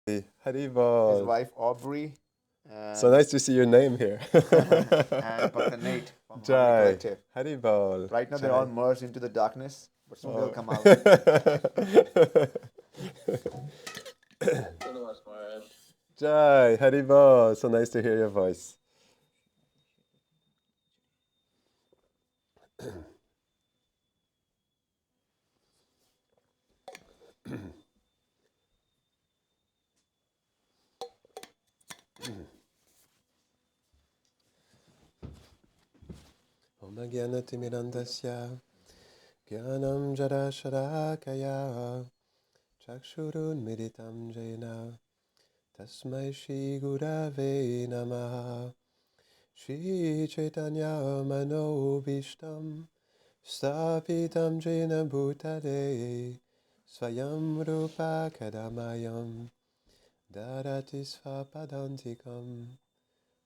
his Haribol. wife Aubrey, So and nice to see your name here. and Bhakta Nate from Harmony Jai. Collective. Haribol. Right now, they're all Jai. merged into the darkness, but soon they'll Oh. come out. Jai. Haribol. So nice to hear your voice. Om Jnanatimidandasya Jnanam Jada Sharakaya Chakshurun Militam Jena Tasmai Shri Gurave Namaha Shri Chaitanya Manobishtam Stapitam Jena Bhutale Swayam Rupa Kadamayam Darati Svapadantikam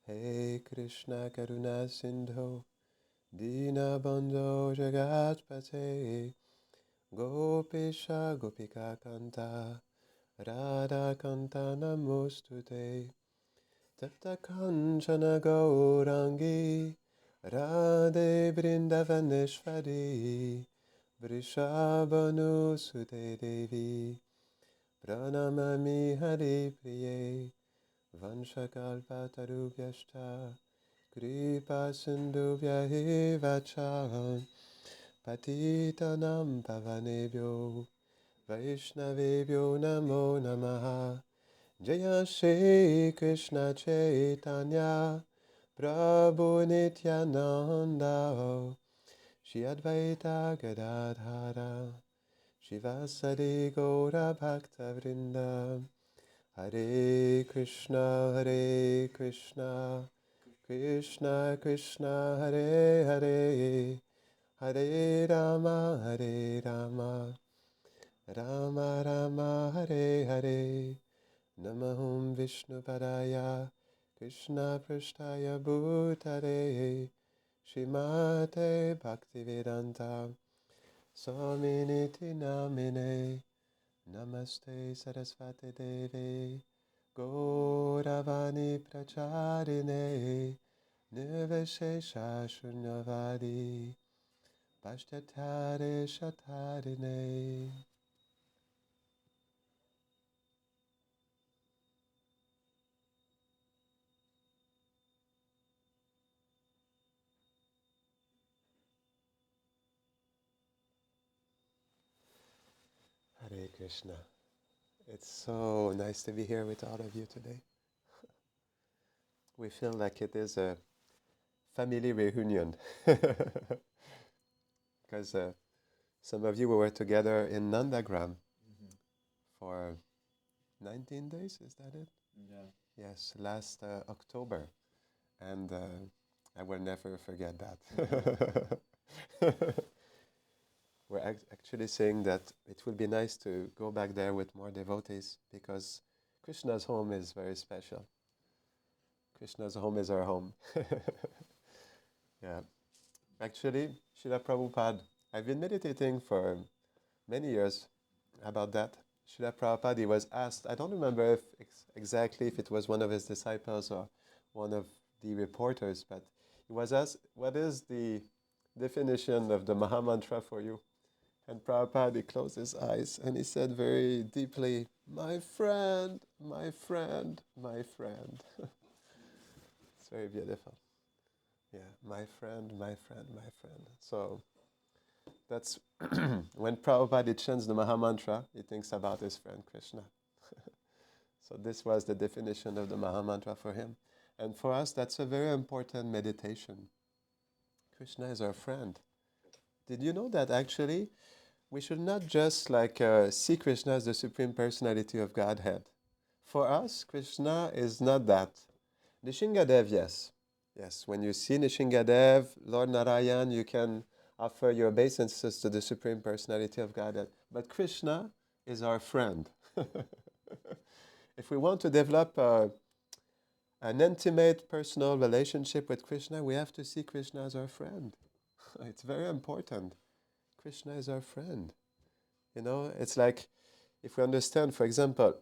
He Krishna Karuna Sindho Dinabandho Jagatpate Gopisha Gopika Kanta Radha Kanta Namostute Tapta Kanchana Gaurangi Radhe Vrindavaneshwari Vrishabhanu Sute Devi Pranamami Hari Priye Vanshakalpatarubhyashta Kripa Sindhubhya Vacha Patitanam Pavanebhyo Vaishnavebhyo Namo Namaha Jaya Shri Krishna Chaitanya Prabhu Nityananda Shri Advaita Gadadhara Shivasari Gaura Bhakta Vrinda Hare Krishna Krishna Krishna Hare Hare Hare Rama Rama Rama Hare Hare Namahum Vishnu Padaya Krishna Prashtaya Bhutare Shrimate Bhaktivedanta Swaminiti Namine Namaste Sarasvati Deve Gauravani Pracharine Nirvishesha Shunyavadi Pashtatare Shatarine. Hare Krishna. It's so nice to be here with all of you today. We feel like it is a family reunion because some of you were together in Nandagram Mhm. for 19 days, is that it? Yeah. Yes, last October. And I will never forget that. We're actually saying that it would be nice to go back there with more devotees because Krishna's home is very special. Krishna's home is our home. Yeah. Actually, Srila Prabhupada, I've been meditating for many years about that. Srila Prabhupada, he was asked, I don't remember if exactly if it was one of his disciples or one of the reporters, but he was asked, what is the definition of the Mahamantra for you? And Prabhupada, he closed his eyes and he said very deeply, my friend, my friend, my friend. It's very beautiful. Yeah, my friend, my friend, my friend. So that's when Prabhupada chants the Mahamantra, he thinks about his friend Krishna. So this was the definition of the Mahamantra for him. And for us, that's a very important meditation. Krishna is our friend. Did you know that actually we should not just see Krishna as the Supreme Personality of Godhead? For us, Krishna is not that. Nishingadev, yes. Yes, when you see Nishingadev, Lord Narayan, you can offer your obeisances to the Supreme Personality of Godhead. But Krishna is our friend. If we want to develop an intimate personal relationship with Krishna, we have to see Krishna as our friend. It's very important. Krishna is our friend. You know, it's like if we understand, for example,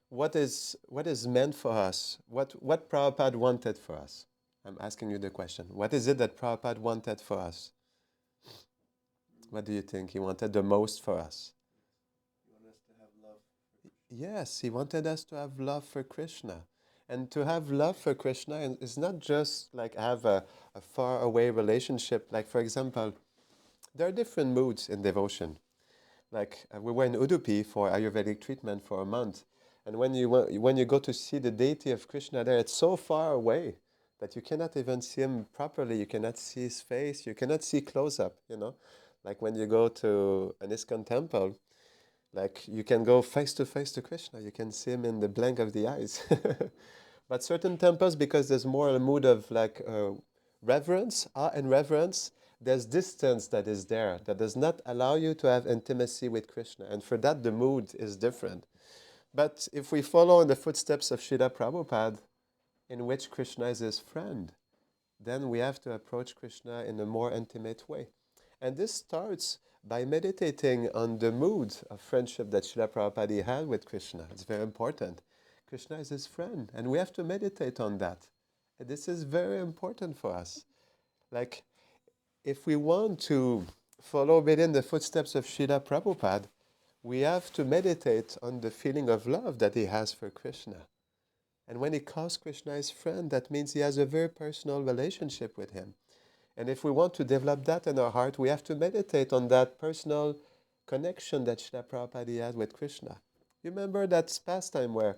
what is meant for us? What Prabhupada wanted for us? I'm asking you the question. What is it that Prabhupada wanted for us? What do you think he wanted the most for us? Yes, he wanted us to have love for Krishna. And to have love for Krishna is not just like have a far away relationship. Like, for example, there are different moods in devotion. Like, we were in Udupi for Ayurvedic treatment for a month. And when you go to see the deity of Krishna there, it's so far away that you cannot even see him properly. You cannot see his face. You cannot see close up, you know. Like when you go to an ISKCON temple, like you can go face to Krishna. You can see him in the blink of the eyes. But certain temples, because there's more a mood of like reverence, awe and reverence, there's distance that is there that does not allow you to have intimacy with Krishna. And for that, the mood is different. But if we follow in the footsteps of Srila Prabhupada, in which Krishna is his friend, then we have to approach Krishna in a more intimate way. And this starts by meditating on the mood of friendship that Srila Prabhupada had with Krishna. It's very important. Krishna is his friend, and we have to meditate on that. And this is very important for us. Like, if we want to follow within the footsteps of Srila Prabhupada, we have to meditate on the feeling of love that he has for Krishna. And when he calls Krishna his friend, that means he has a very personal relationship with him. And if we want to develop that in our heart, we have to meditate on that personal connection that Srila Prabhupada had with Krishna. You remember that pastime where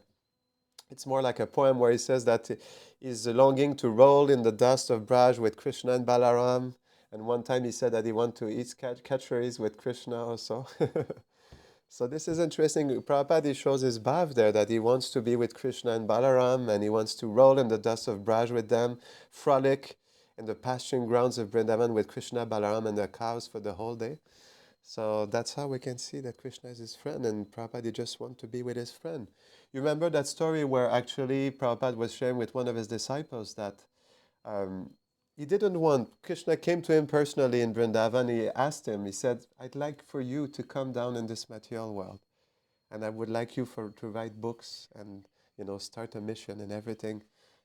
it's more like a poem where he says that he's longing to roll in the dust of Braj with Krishna and Balaram. And one time he said that he wants to eat catcheries with Krishna also. So this is interesting. Prabhupada shows his bhav there, that he wants to be with Krishna and Balaram, and he wants to roll in the dust of Braj with them, frolic in the pasturing grounds of Vrindavan with Krishna, Balaram, and the cows for the whole day. So that's how we can see that Krishna is his friend, and Prabhupada just wants to be with his friend. You remember that story where actually Prabhupada was sharing with one of his disciples that he didn't want, Krishna came to him personally in Vrindavan, he asked him, he said, I'd like for you to come down in this material world, and I would like you to write books and, start a mission and everything.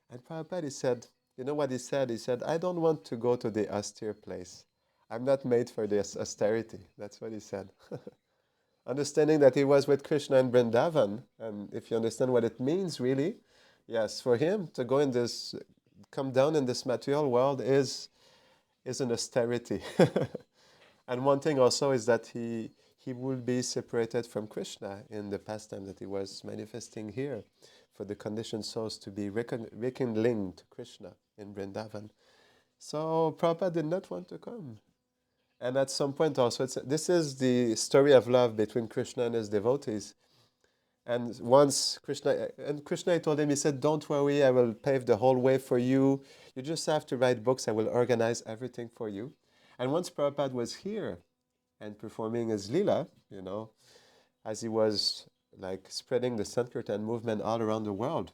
And Prabhupada said, you know what he said? He said, I don't want to go to the austere place. I'm not made for this austerity. That's what he said. Understanding that he was with Krishna in Vrindavan, and if you understand what it means really, yes, for him to go in this, come down in this material world is an austerity. And one thing also is that he will be separated from Krishna in the pastime that he was manifesting here, for the conditioned souls to be rekindling to Krishna in Vrindavan. So Prabhupada did not want to come. And at some point also, this is the story of love between Krishna and his devotees. And once Krishna told him, he said, don't worry, I will pave the whole way for you. You just have to write books, I will organize everything for you. And once Prabhupada was here and performing his lila, as he was like spreading the Sankirtan movement all around the world,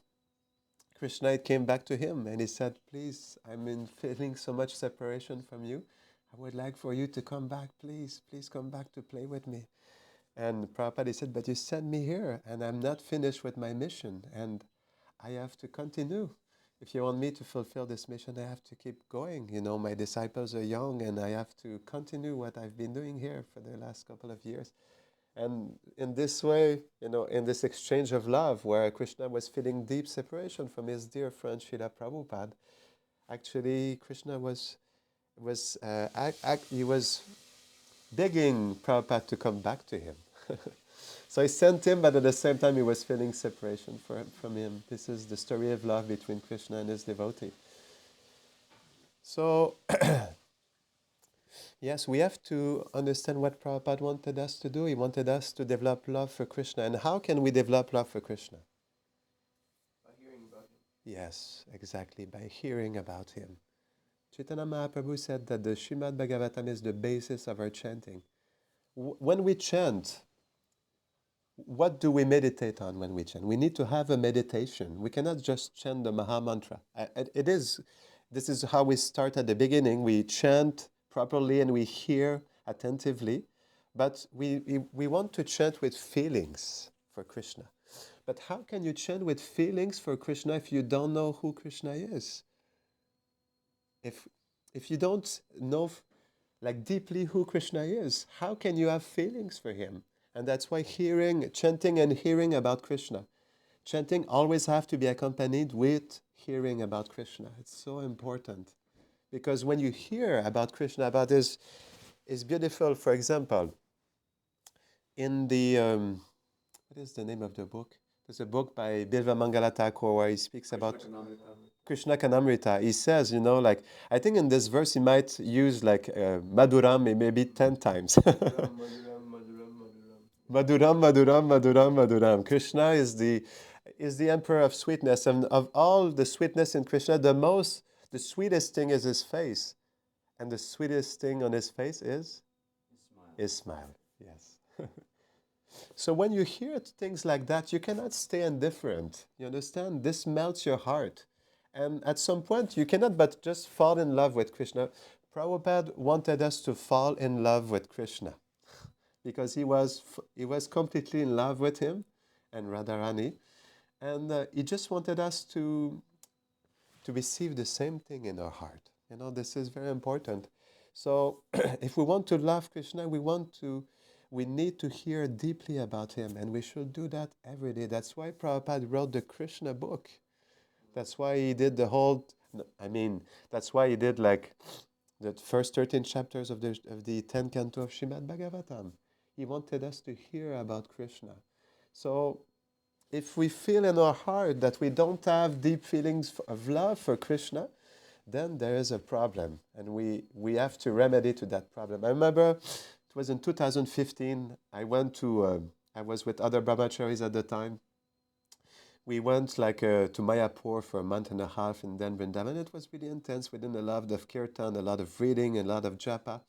Krishna came back to him and he said, please, I'm feeling so much separation from you. I would like for you to come back, please come back to play with me. And Prabhupada said, but you sent me here and I'm not finished with my mission and I have to continue. If you want me to fulfill this mission, I have to keep going. My disciples are young and I have to continue what I've been doing here for the last couple of years. And in this way, in this exchange of love, where Krishna was feeling deep separation from his dear friend Srila Prabhupada, actually Krishna was begging Prabhupada to come back to him. So he sent him, but at the same time he was feeling separation from him. This is the story of love between Krishna and his devotee. So, yes, we have to understand what Prabhupada wanted us to do. He wanted us to develop love for Krishna. And how can we develop love for Krishna? By hearing about him. Yes, exactly, by hearing about him. Chaitanya Mahaprabhu said that the Srimad Bhagavatam is the basis of our chanting. When we chant, what do we meditate on when we chant? We need to have a meditation. We cannot just chant the Maha Mantra. This is how we start at the beginning. We chant properly and we hear attentively, but we want to chant with feelings for Krishna. But how can you chant with feelings for Krishna if you don't know who Krishna is? If if you don't know like deeply who Krishna is, how can you have feelings for him? And that's why chanting and hearing about Krishna. Chanting always have to be accompanied with hearing about Krishna. It's so important. Because when you hear about Krishna, about this, is beautiful. For example, in the what is the name of the book? There's a book by Bilva Mangala Thakur where he speaks about Krishna Kanamrita. He says, like, I think in this verse he might use like Maduram maybe 10 times. Maduram, Maduram, Maduram, Maduram. Maduram, Maduram, Maduram, Maduram. Krishna is the emperor of sweetness, and of all the sweetness in Krishna, the sweetest thing is his face, and the sweetest thing on his face is his smile. Yes. So when you hear things like that, you cannot stay indifferent. You understand? This melts your heart. And at some point, you cannot but just fall in love with Krishna. Prabhupada wanted us to fall in love with Krishna because he was completely in love with him and Radharani. And he just wanted us to receive the same thing in our heart. This is very important. So if we want to love Krishna, we need to hear deeply about him, and we should do that every day. That's why Prabhupada wrote the Krishna book. That's why he did that's why he did like the first 13 chapters of the 10 canto of Srimad Bhagavatam. He wanted us to hear about Krishna. So if we feel in our heart that we don't have deep feelings of love for Krishna, then there is a problem, and we have to remedy to that problem. I remember it was in 2015. I was with other brahmacharis at the time. We went to Mayapur for a month and a half, and then Vrindavan. It was really intense. We did a lot of kirtan, a lot of reading, a lot of japa.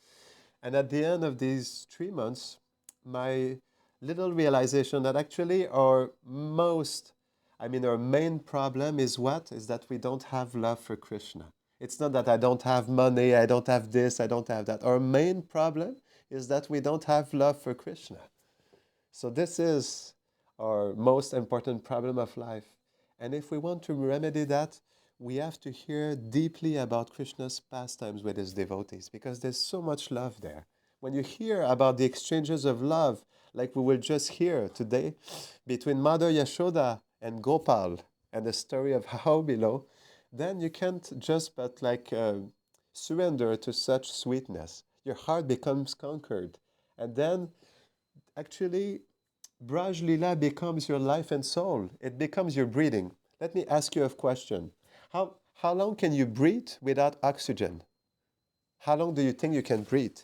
And at the end of these 3 months, my little realization that actually our main problem is what? Is that we don't have love for Krishna. It's not that I don't have money, I don't have this, I don't have that. Our main problem is that we don't have love for Krishna. So this is our most important problem of life. And if we want to remedy that, we have to hear deeply about Krishna's pastimes with his devotees, because there's so much love there. When you hear about the exchanges of love, like we will just hear today, between Mother Yashoda and Gopal, and the story of Hau Bilau, then you can't just but surrender to such sweetness. Your heart becomes conquered. And then actually Braj Lila becomes your life and soul. It becomes your breathing. Let me ask you a question. How long can you breathe without oxygen? How long do you think you can breathe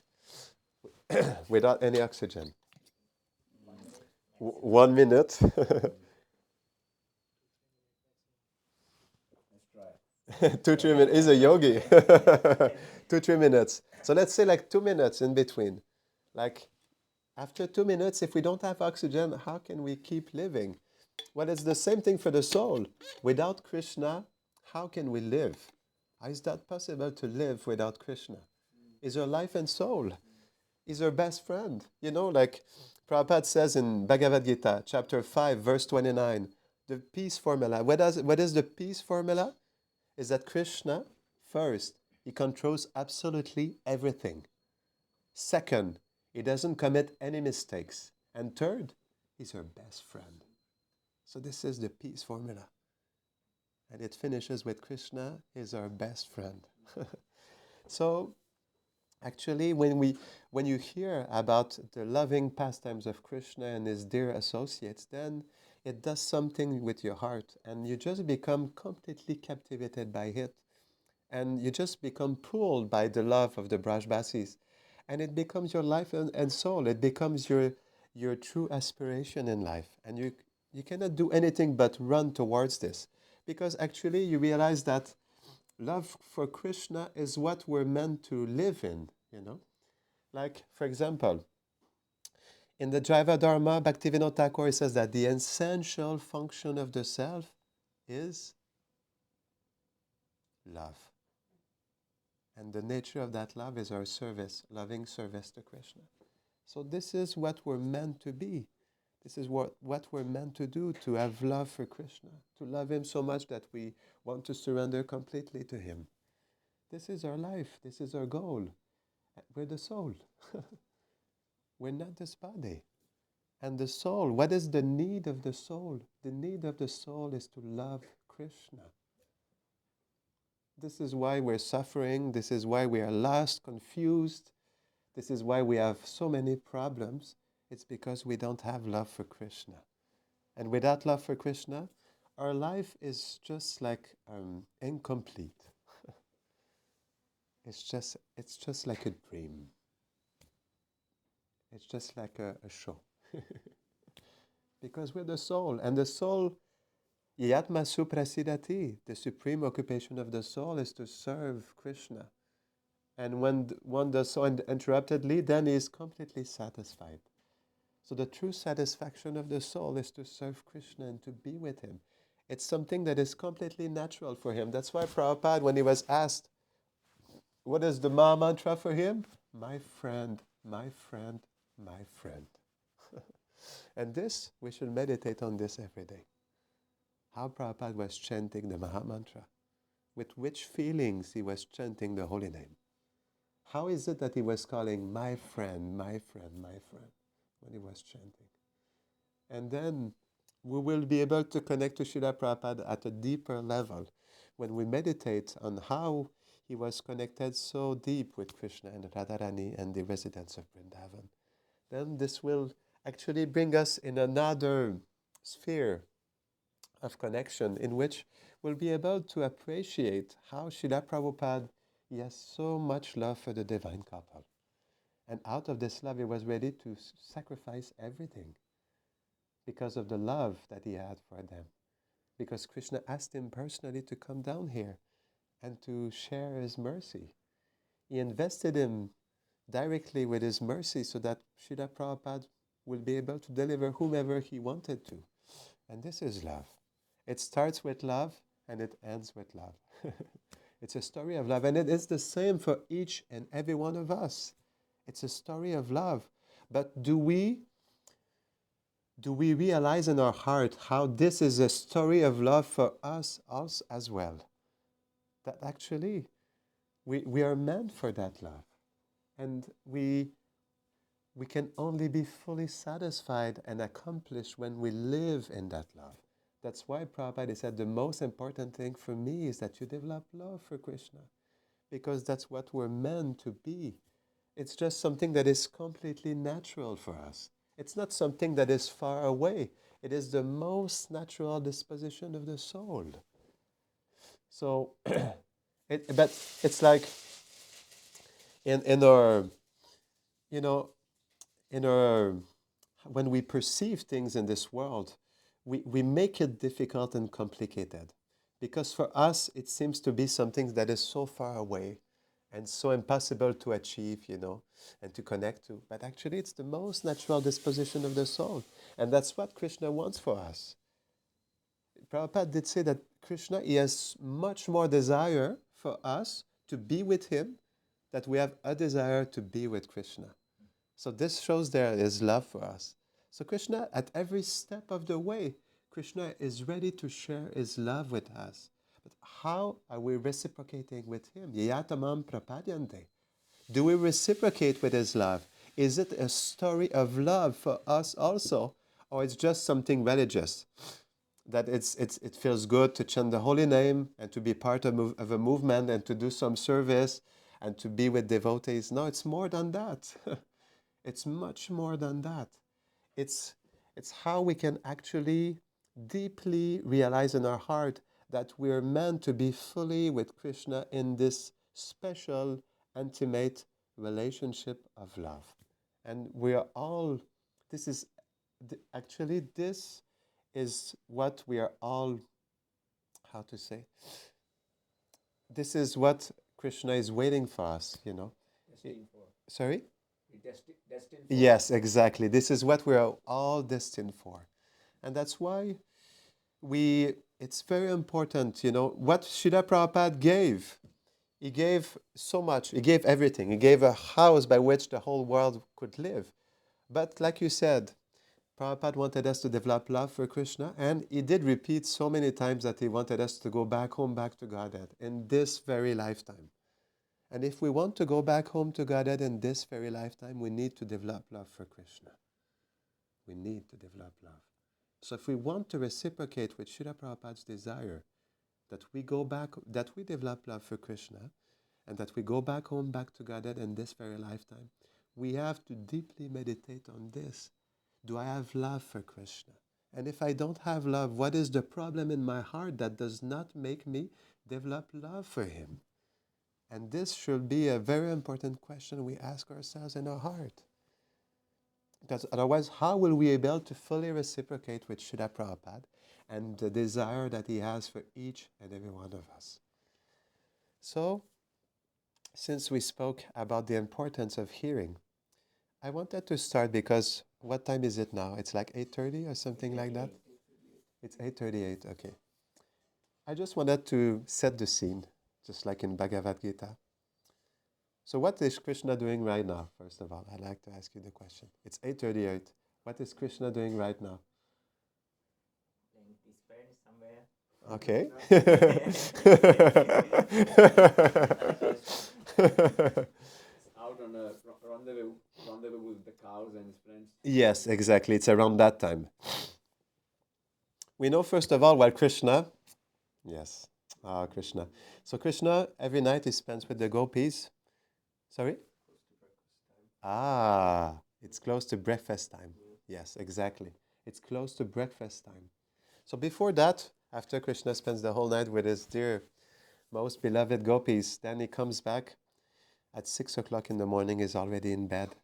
without any oxygen? 1 minute. 2-3 minutes. He's a yogi. 2-3 minutes. So let's say like 2 minutes in between. Like after 2 minutes, if we don't have oxygen, how can we keep living? Well, it's the same thing for the soul. Without Krishna, how can we live? How is that possible to live without Krishna? He's our life and soul. He's our best friend. Like Prabhupada says in Bhagavad Gita, chapter 5, verse 29, the peace formula. What is the peace formula? Is that Krishna, first, he controls absolutely everything. Second, he doesn't commit any mistakes. And third, he's our best friend. So this is the peace formula. And it finishes with Krishna is our best friend. So actually, when you hear about the loving pastimes of Krishna and his dear associates, then it does something with your heart, and you just become completely captivated by it. And you just become pulled by the love of the Brajbasis. And it becomes your life and soul. It becomes your true aspiration in life. And you cannot do anything but run towards this. Because actually you realize that love for Krishna is what we're meant to live in, Like, for example, in the Jaiva Dharma, Bhaktivinoda Thakur says that the essential function of the self is love. And the nature of that love is our service, loving service to Krishna. So this is what we're meant to be. This is what we're meant to do, to have love for Krishna, to love him so much that we want to surrender completely to him. This is our life. This is our goal. We're the soul. We're not this body. And the soul, what is the need of the soul? The need of the soul is to love Krishna. This is why we're suffering. This is why we are lost, confused. This is why we have so many problems. It's because we don't have love for Krishna. And without love for Krishna, our life is just like incomplete. It's just like a dream. It's just like a show. Because we're the soul, and the soul, yatma suprasidati, the supreme occupation of the soul is to serve Krishna. And when one does so uninterruptedly, then he is completely satisfied. So the true satisfaction of the soul is to serve Krishna and to be with him. It's something that is completely natural for him. That's why Prabhupada, when he was asked, what is the Maha Mantra for him? My friend, my friend, my friend. And this, we should meditate on this every day. How Prabhupada was chanting the Maha Mantra. With which feelings he was chanting the holy name. How is it that he was calling my friend, my friend, my friend, when he was chanting? And then we will be able to connect to Srila Prabhupada at a deeper level when we meditate on how he was connected so deep with Krishna and Radharani and the residents of Vrindavan. Then this will actually bring us in another sphere of connection in which we'll be able to appreciate how Srila Prabhupada, he has so much love for the divine couple. And out of this love, he was ready to sacrifice everything because of the love that he had for them. Because Krishna asked him personally to come down here and to share his mercy. He invested him directly with his mercy so that Srila Prabhupada will be able to deliver whomever he wanted to. And this is love. It starts with love and it ends with love. It's a story of love, and it is the same for each and every one of us. It's a story of love. But do we realize in our heart how this is a story of love for us as well? That actually we are meant for that love. And we can only be fully satisfied and accomplished when we live in that love. That's why Prabhupada said the most important thing for me is that you develop love for Krishna, because that's what we're meant to be. It's just something that is completely natural for us. It's not something that is far away. It is the most natural disposition of the soul. So, but it's like in our, when we perceive things in this world, we make it difficult and complicated. Because for us, it seems to be something that is so far away and so impossible to achieve, and to connect to. But actually, it's the most natural disposition of the soul. And that's what Krishna wants for us. Prabhupada did say that Krishna, he has much more desire for us to be with him that we have a desire to be with Krishna. So this shows there is love for us. So Krishna, at every step of the way, Krishna is ready to share his love with us. But how are we reciprocating with him? Yatamam prapadyante. Do we reciprocate with his love? Is it a story of love for us also? Or it's just something religious? That it feels good to chant the holy name and to be part of a movement and to do some service and to be with devotees. No, it's more than that. It's much more than that. It's how we can actually deeply realize in our heart that we're meant to be fully with Krishna in this special, intimate relationship of love. And we are all, this is what we are all, how to say, this is what Krishna is waiting for us, Destined for. Sorry? Destined for. Yes, exactly. This is what we are all destined for. And that's why it's very important, what Srila Prabhupada gave. He gave so much. He gave everything. He gave a house by which the whole world could live. But like you said, Prabhupada wanted us to develop love for Krishna, and he did repeat so many times that he wanted us to go back home, back to Godhead in this very lifetime. And if we want to go back home to Godhead in this very lifetime, we need to develop love for Krishna. We need to develop love. So if we want to reciprocate with Srila Prabhupada's desire that we go back, that we develop love for Krishna, and that we go back home, back to Godhead in this very lifetime, we have to deeply meditate on this. Do I have love for Krishna? And if I don't have love, what is the problem in my heart that does not make me develop love for Him? And this should be a very important question we ask ourselves in our heart. Because otherwise, how will we be able to fully reciprocate with Srila Prabhupada and the desire that he has for each and every one of us? So, since we spoke about the importance of hearing, I wanted to start because what time is it now? It's like 8:30 or something like that? It's 8:38, okay. I just wanted to set the scene, just like in Bhagavad Gita. So what is Krishna doing right now, first of all? I'd like to ask you the question. It's 8:38. What is Krishna doing right now? Playing with his friends somewhere. Okay. He's out on a rendezvous with the cows and his friends. Yes, exactly. It's around that time. We know, first of all, what Krishna... Yes. Krishna. So Krishna, every night he spends with the gopis. Sorry? It's close to breakfast time. Yes, exactly. It's close to breakfast time. So before that, after Krishna spends the whole night with his dear, most beloved gopis, then he comes back at 6 o'clock in the morning, he's already in bed.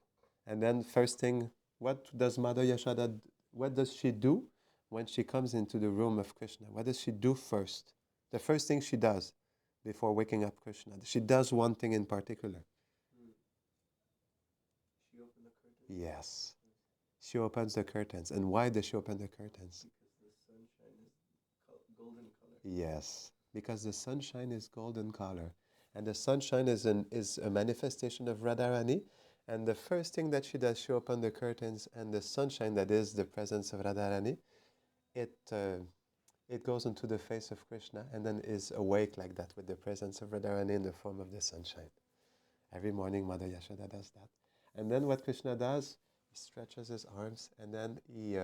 And then first thing, what does Mother Yashoda, what does she do when she comes into the room of Krishna? What does she do first? The first thing she does before waking up Krishna. She does one thing in particular. She opened the curtain. Yes. She opens the curtains. And why does she open the curtains? Because the sunshine is golden color. Yes. Because the sunshine is golden color. And the sunshine is a manifestation of Radharani. And the first thing that she does, she opens the curtains, and the sunshine that is the presence of Radharani, it goes into the face of Krishna and then is awake like that with the presence of Radharani in the form of the sunshine. Every morning Mother Yashoda does that. And then what Krishna does, he stretches his arms and then he...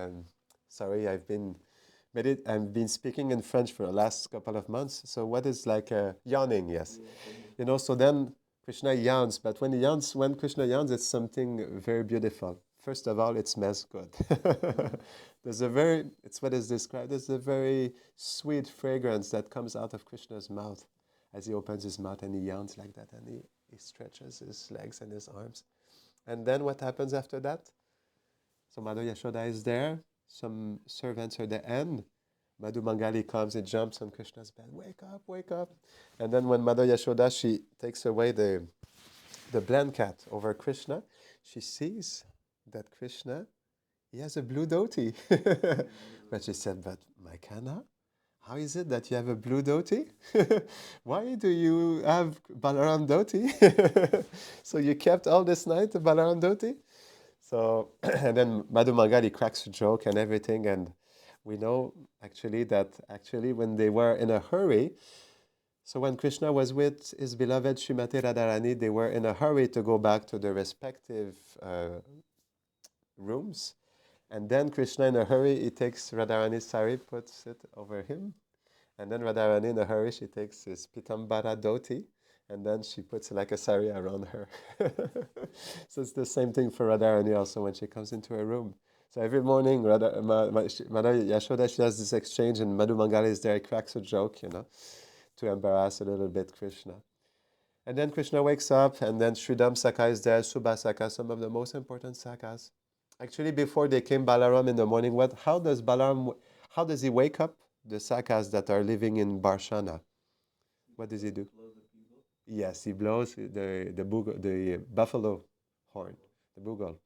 sorry, I've been speaking in French for the last couple of months. So what is like yawning, yes. You know, so then Krishna yawns, but when Krishna yawns, it's something very beautiful. First of all, it smells good. It's what is described as a very sweet fragrance that comes out of Krishna's mouth as he opens his mouth and he yawns like that and he stretches his legs and his arms. And then what happens after that? So Mother Yashoda is there, some servants are there, and Madhu Mangali comes and jumps on Krishna's bed. Wake up, wake up. And then when Mother Yashoda, she takes away the blanket over Krishna, she sees that Krishna, he has a blue dhoti. But she said, but Maikana, how is it that you have a blue dhoti? Why do you have Balaram dhoti? So you kept all this night the Balaram dhoti? So, and then Madhu Mangali cracks a joke and everything, and we know that when they were in a hurry, so when Krishna was with his beloved Srimati Radharani, they were in a hurry to go back to their respective rooms. And then Krishna in a hurry, he takes Radharani's sari, puts it over him. And then Radharani in a hurry, she takes his pitambara dhoti, and then she puts like a sari around her. So it's the same thing for Radharani also when she comes into a room. So every morning, Mother Yashoda, she has this exchange, and Madhu Mangali is there, he cracks a joke, to embarrass a little bit Krishna. And then Krishna wakes up, and then Sridham Saka is there, Subha Saka, some of the most important Sakas. Actually, before they came Balaram in the morning, how does he wake up the Sakas that are living in Barshana? What does he do? Yes, he blows the buffalo horn, the bugle.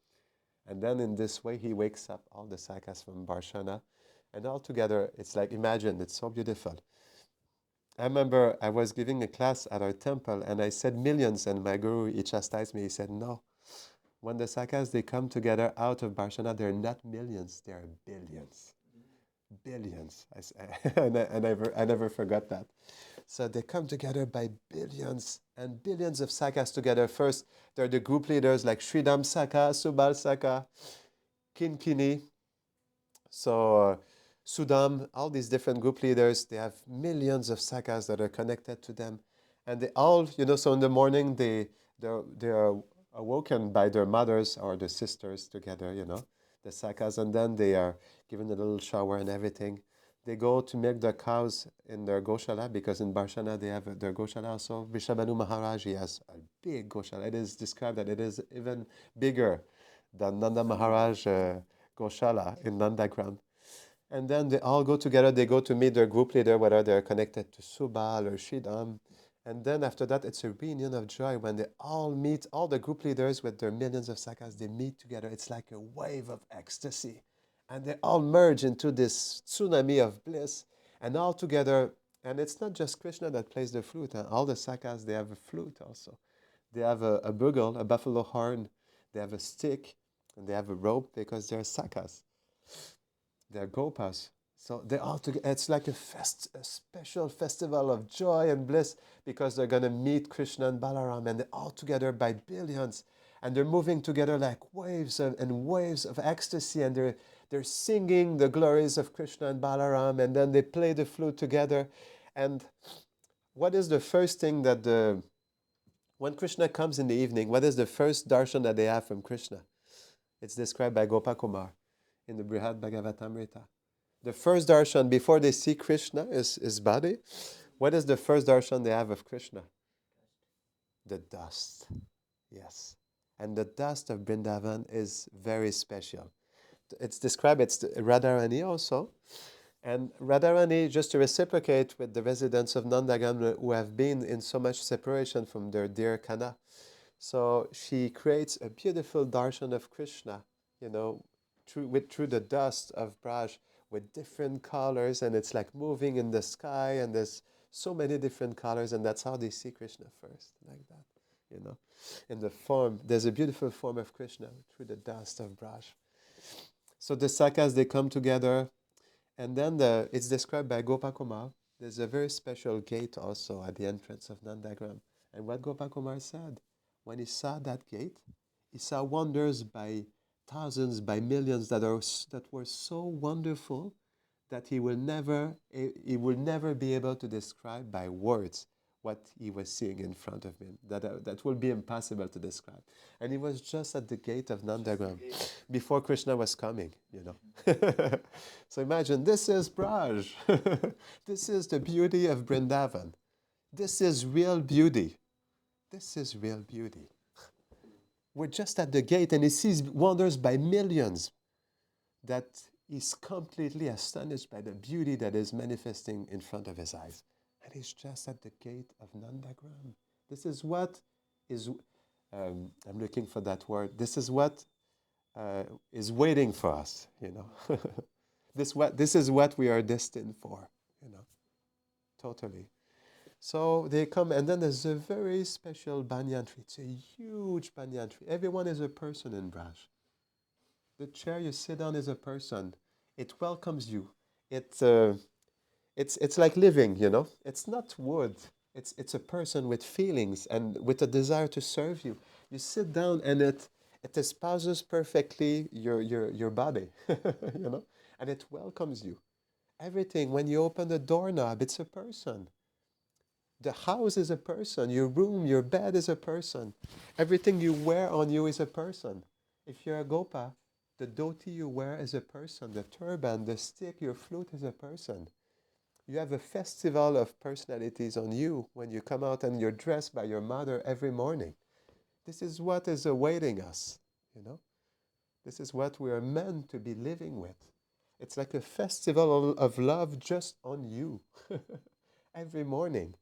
And then in this way, he wakes up all the Sakas from Barshana. And all together, it's like, imagine, it's so beautiful. I remember I was giving a class at our temple, and I said millions, and my guru, he chastised me. He said, no, When the Sakas, they come together out of Barshana, they're not millions, they're billions. Billions. I never forgot that. So they come together by billions and billions of Sakas together. First, they're the group leaders like Sridham Saka, Subal Saka, Kinkini. So Sudam, all these different group leaders, they have millions of Sakas that are connected to them. And they all, so in the morning, they are awoken by their mothers or their sisters together, the Sakas, and then they are given a little shower and everything. They go to milk the cows in their Goshala because in Barshana they have their Goshala also. Vishabhanu Maharaj, he has a big Goshala. It is described that it is even bigger than Nanda Maharaj Goshala in Nandagram. And then they all go together, they go to meet their group leader, whether they're connected to Subal or Shidam. And then after that, it's a reunion of joy when they all meet, all the group leaders with their millions of sakas, they meet together. It's like a wave of ecstasy. And they all merge into this tsunami of bliss. And all together, and it's not just Krishna that plays the flute. All the sakas, they have a flute also. They have a bugle, a buffalo horn. They have a stick, and they have a rope because they're sakas. They're gopas. So they all together. It's like a special festival of joy and bliss because they're gonna meet Krishna and Balaram, and they're all together by billions, and they're moving together like waves and waves of ecstasy, and they're singing the glories of Krishna and Balaram, and then they play the flute together. And what is the first thing that when Krishna comes in the evening? What is the first darshan that they have from Krishna? It's described by Gopakumar in the Brihad Bhagavatamrita. The first darshan before they see Krishna is body. What is the first darshan they have of Krishna? The dust. Yes. And the dust of Vrindavan is very special. It's described, it's Radharani also. And Radharani, just to reciprocate with the residents of Nandagam who have been in so much separation from their dear Kana. So she creates a beautiful darshan of Krishna, through the dust of Braj with different colors, and it's like moving in the sky, and there's so many different colors, and that's how they see Krishna first, like that, in the form. There's a beautiful form of Krishna through the dust of Braj. So the sakas, they come together, and then it's described by Gopakumar. There's a very special gate also at the entrance of Nandagram. And what Gopakumar said, when he saw that gate, he saw wonders by thousands, by millions that were so wonderful that he will never be able to describe by words what he was seeing in front of him. That will be impossible to describe. And he was just at the gate of Nandagram before Krishna was coming, So imagine, this is Braj. This is the beauty of Vrindavan. This is real beauty. This is real beauty. We're just at the gate, and he sees wonders by millions that he's completely astonished by the beauty that is manifesting in front of his eyes. And he's just at the gate of Nandagram. This is what is, I'm looking for that word, this is what is waiting for us, This is what we are destined for, totally. So they come, and then there's a very special banyan tree. It's a huge banyan tree. Everyone is a person in Braj. The chair you sit on is a person. It welcomes you. It's like living, It's not wood. It's a person with feelings and with a desire to serve you. You sit down, and it espouses perfectly your body, and it welcomes you. Everything, when you open the doorknob, it's a person. The house is a person. Your room, your bed is a person. Everything you wear on you is a person. If you're a gopa, the dhoti you wear is a person. The turban, the stick, your flute is a person. You have a festival of personalities on you when you come out and you're dressed by your mother every morning. This is what is awaiting us, This is what we are meant to be living with. It's like a festival of love just on you every morning.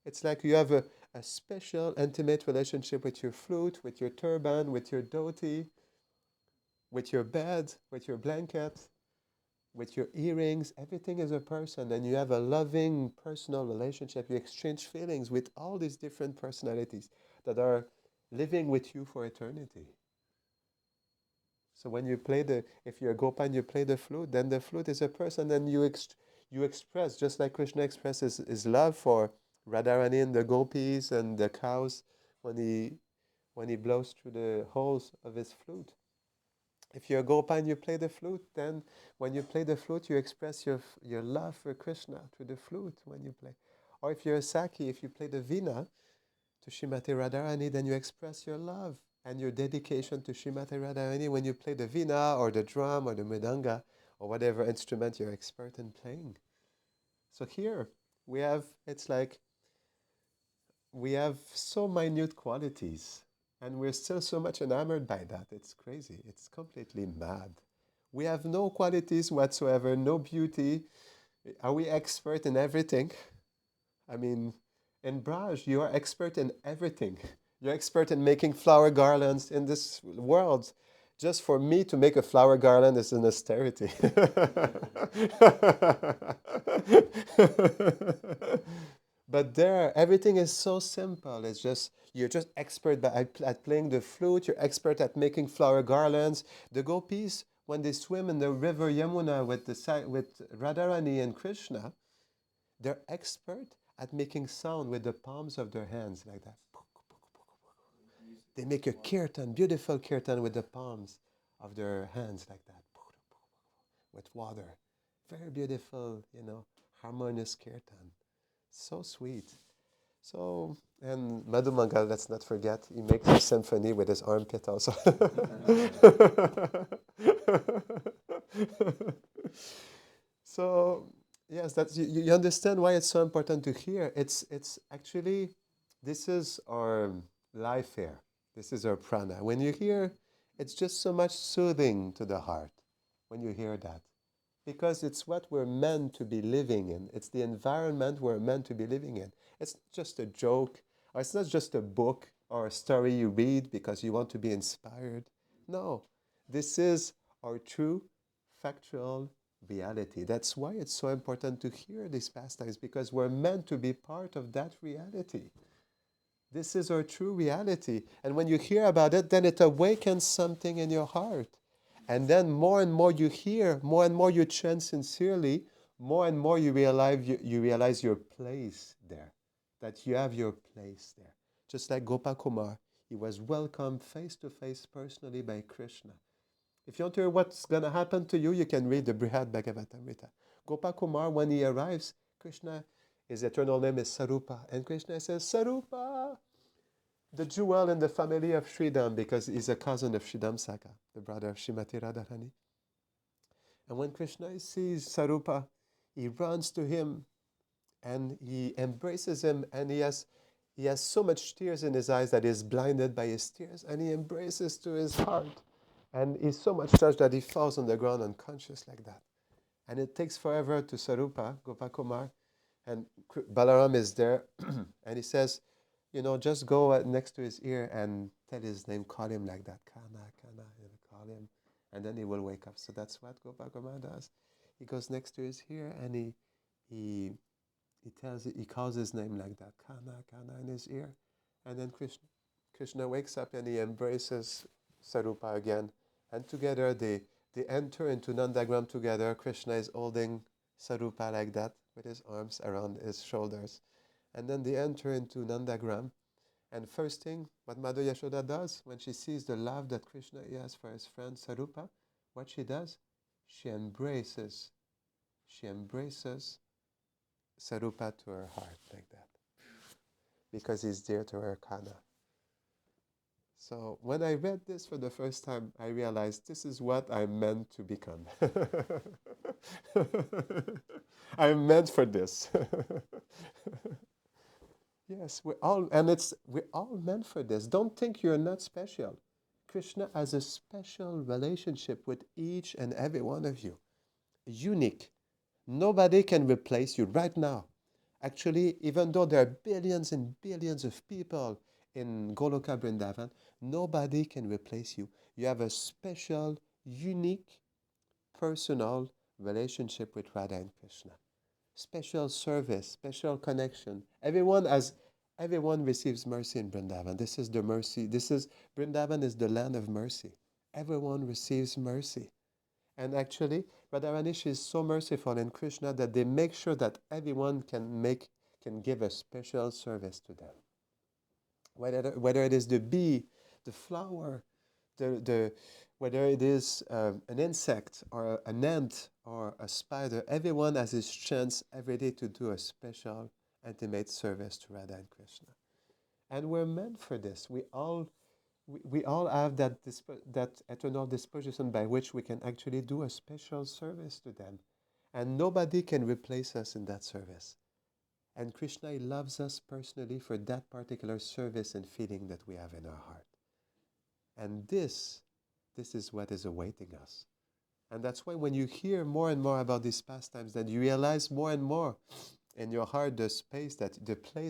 It's like you have a special intimate relationship with your flute, with your turban, with your dhoti, with your bed, with your blanket, with your earrings. Everything is a person, and you have a loving personal relationship. You exchange feelings with all these different personalities that are living with you for eternity. So when you play if you're a Gopa and you play the flute, then the flute is a person, and you express, just like Krishna expresses his love for Radharani and the gopis and the cows when he blows through the holes of his flute. If you're a Gopa and you play the flute, then when you play the flute, you express your love for Krishna through the flute when you play. Or if you're a Saki, if you play the Veena to Srimati Radharani, then you express your love and your dedication to Srimati Radharani when you play the Veena or the drum or the Mridanga or whatever instrument you're expert in playing. So here we have, it's like we have so minute qualities and we're still so much enamored by that. It's crazy. It's completely mad. We have no qualities whatsoever, no beauty. Are we expert in everything? I mean, in Braj, you are expert in everything. You're expert in making flower garlands in this world. Just for me to make a flower garland is an austerity. But there, everything is so simple. It's just, you're just expert at playing the flute. You're expert at making flower garlands. The gopis, when they swim in the river Yamuna with Radharani and Krishna, they're expert at making sound with the palms of their hands like that. They make a kirtan, beautiful kirtan with the palms of their hands like that, with water. Very beautiful, harmonious kirtan. So sweet. So, and Madhumangal, let's not forget, he makes a symphony with his armpit also. So, yes, that's you understand why it's so important to hear. It's actually, this is our life here. This is our prana. When you hear, it's just so much soothing to the heart when you hear that. Because it's what we're meant to be living in. It's the environment we're meant to be living in. It's not just a joke, or it's not just a book or a story you read because you want to be inspired. No, this is our true, factual reality. That's why it's so important to hear these pastimes, because we're meant to be part of that reality. This is our true reality. And when you hear about it, then it awakens something in your heart. And then more and more you hear, more and more you chant sincerely, more and more you realize your place there, that you have your place there. Just like Gopakumar, he was welcomed face to face personally by Krishna. If you want to hear what's going to happen to you, you can read the Brihad Bhagavatamrita. Gopakumar, when he arrives, Krishna, his eternal name is Sarupa, and Krishna says, Sarupa, the jewel in the family of Sridham, because he's a cousin of Sridham Saka, the brother of Srimati Radharani. And when Krishna sees Sarupa, he runs to him and he embraces him, and he has so much tears in his eyes that he's blinded by his tears, and he embraces to his heart. And he's so much touched that he falls on the ground unconscious like that. And it takes forever to Sarupa, Gopakumar, and Balaram is there, and he says, just go next to his ear and tell his name, call him like that, Kana, Kana, call him, and then he will wake up. So that's what Gopakumar does. He goes next to his ear and he calls his name like that, Kana, Kana, in his ear, and then Krishna wakes up and he embraces Sarupa again, and together they enter into Nandagram together. Krishna is holding Sarupa like that with his arms around his shoulders. And then they enter into Nandagram. And first thing, what Mother Yashoda does, when she sees the love that Krishna has for his friend Sarupa, what she does, she embraces Sarupa to her heart like that. Because he's dear to her Kana. So when I read this for the first time, I realized this is what I'm meant to become. I'm meant for this. Yes, we're all meant for this. Don't think you're not special. Krishna has a special relationship with each and every one of you. Unique. Nobody can replace you right now. Actually, even though there are billions and billions of people in Goloka Vrindavan, nobody can replace you. You have a special, unique, personal relationship with Radha and Krishna. Special service, special connection. Everyone receives mercy in Vrindavan. This is the mercy. Vrindavan is the land of mercy. everyone receives mercy. And actually, Radharani is so merciful in Krishna that they make sure that everyone can give a special service to them. Whether it is the bee, the flower, the whether it is an insect or an ant or a spider, everyone has his chance every day to do a special, intimate service to Radha and Krishna. And we're meant for this. We all have that eternal disposition by which we can actually do a special service to them. And nobody can replace us in that service. And Krishna loves us personally for that particular service and feeling that we have in our heart. And this is what is awaiting us. And that's why when you hear more and more about these pastimes, then you realize more and more in your heart the place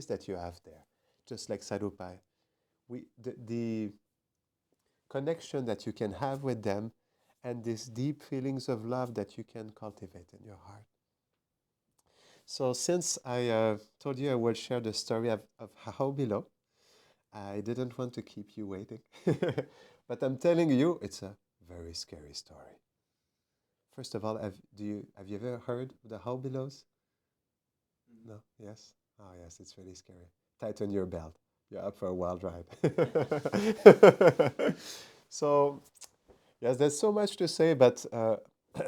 that you have there. Just like Sarupai. The connection that you can have with them and these deep feelings of love that you can cultivate in your heart. So since I told you I would share the story of Hau Bilau, I didn't want to keep you waiting. But I'm telling you, it's a very scary story. First of all, have you ever heard of the Hau Bilaus? No? Yes? Oh yes, it's really scary. Tighten your belt. You're up for a wild ride. So, yes, there's so much to say, but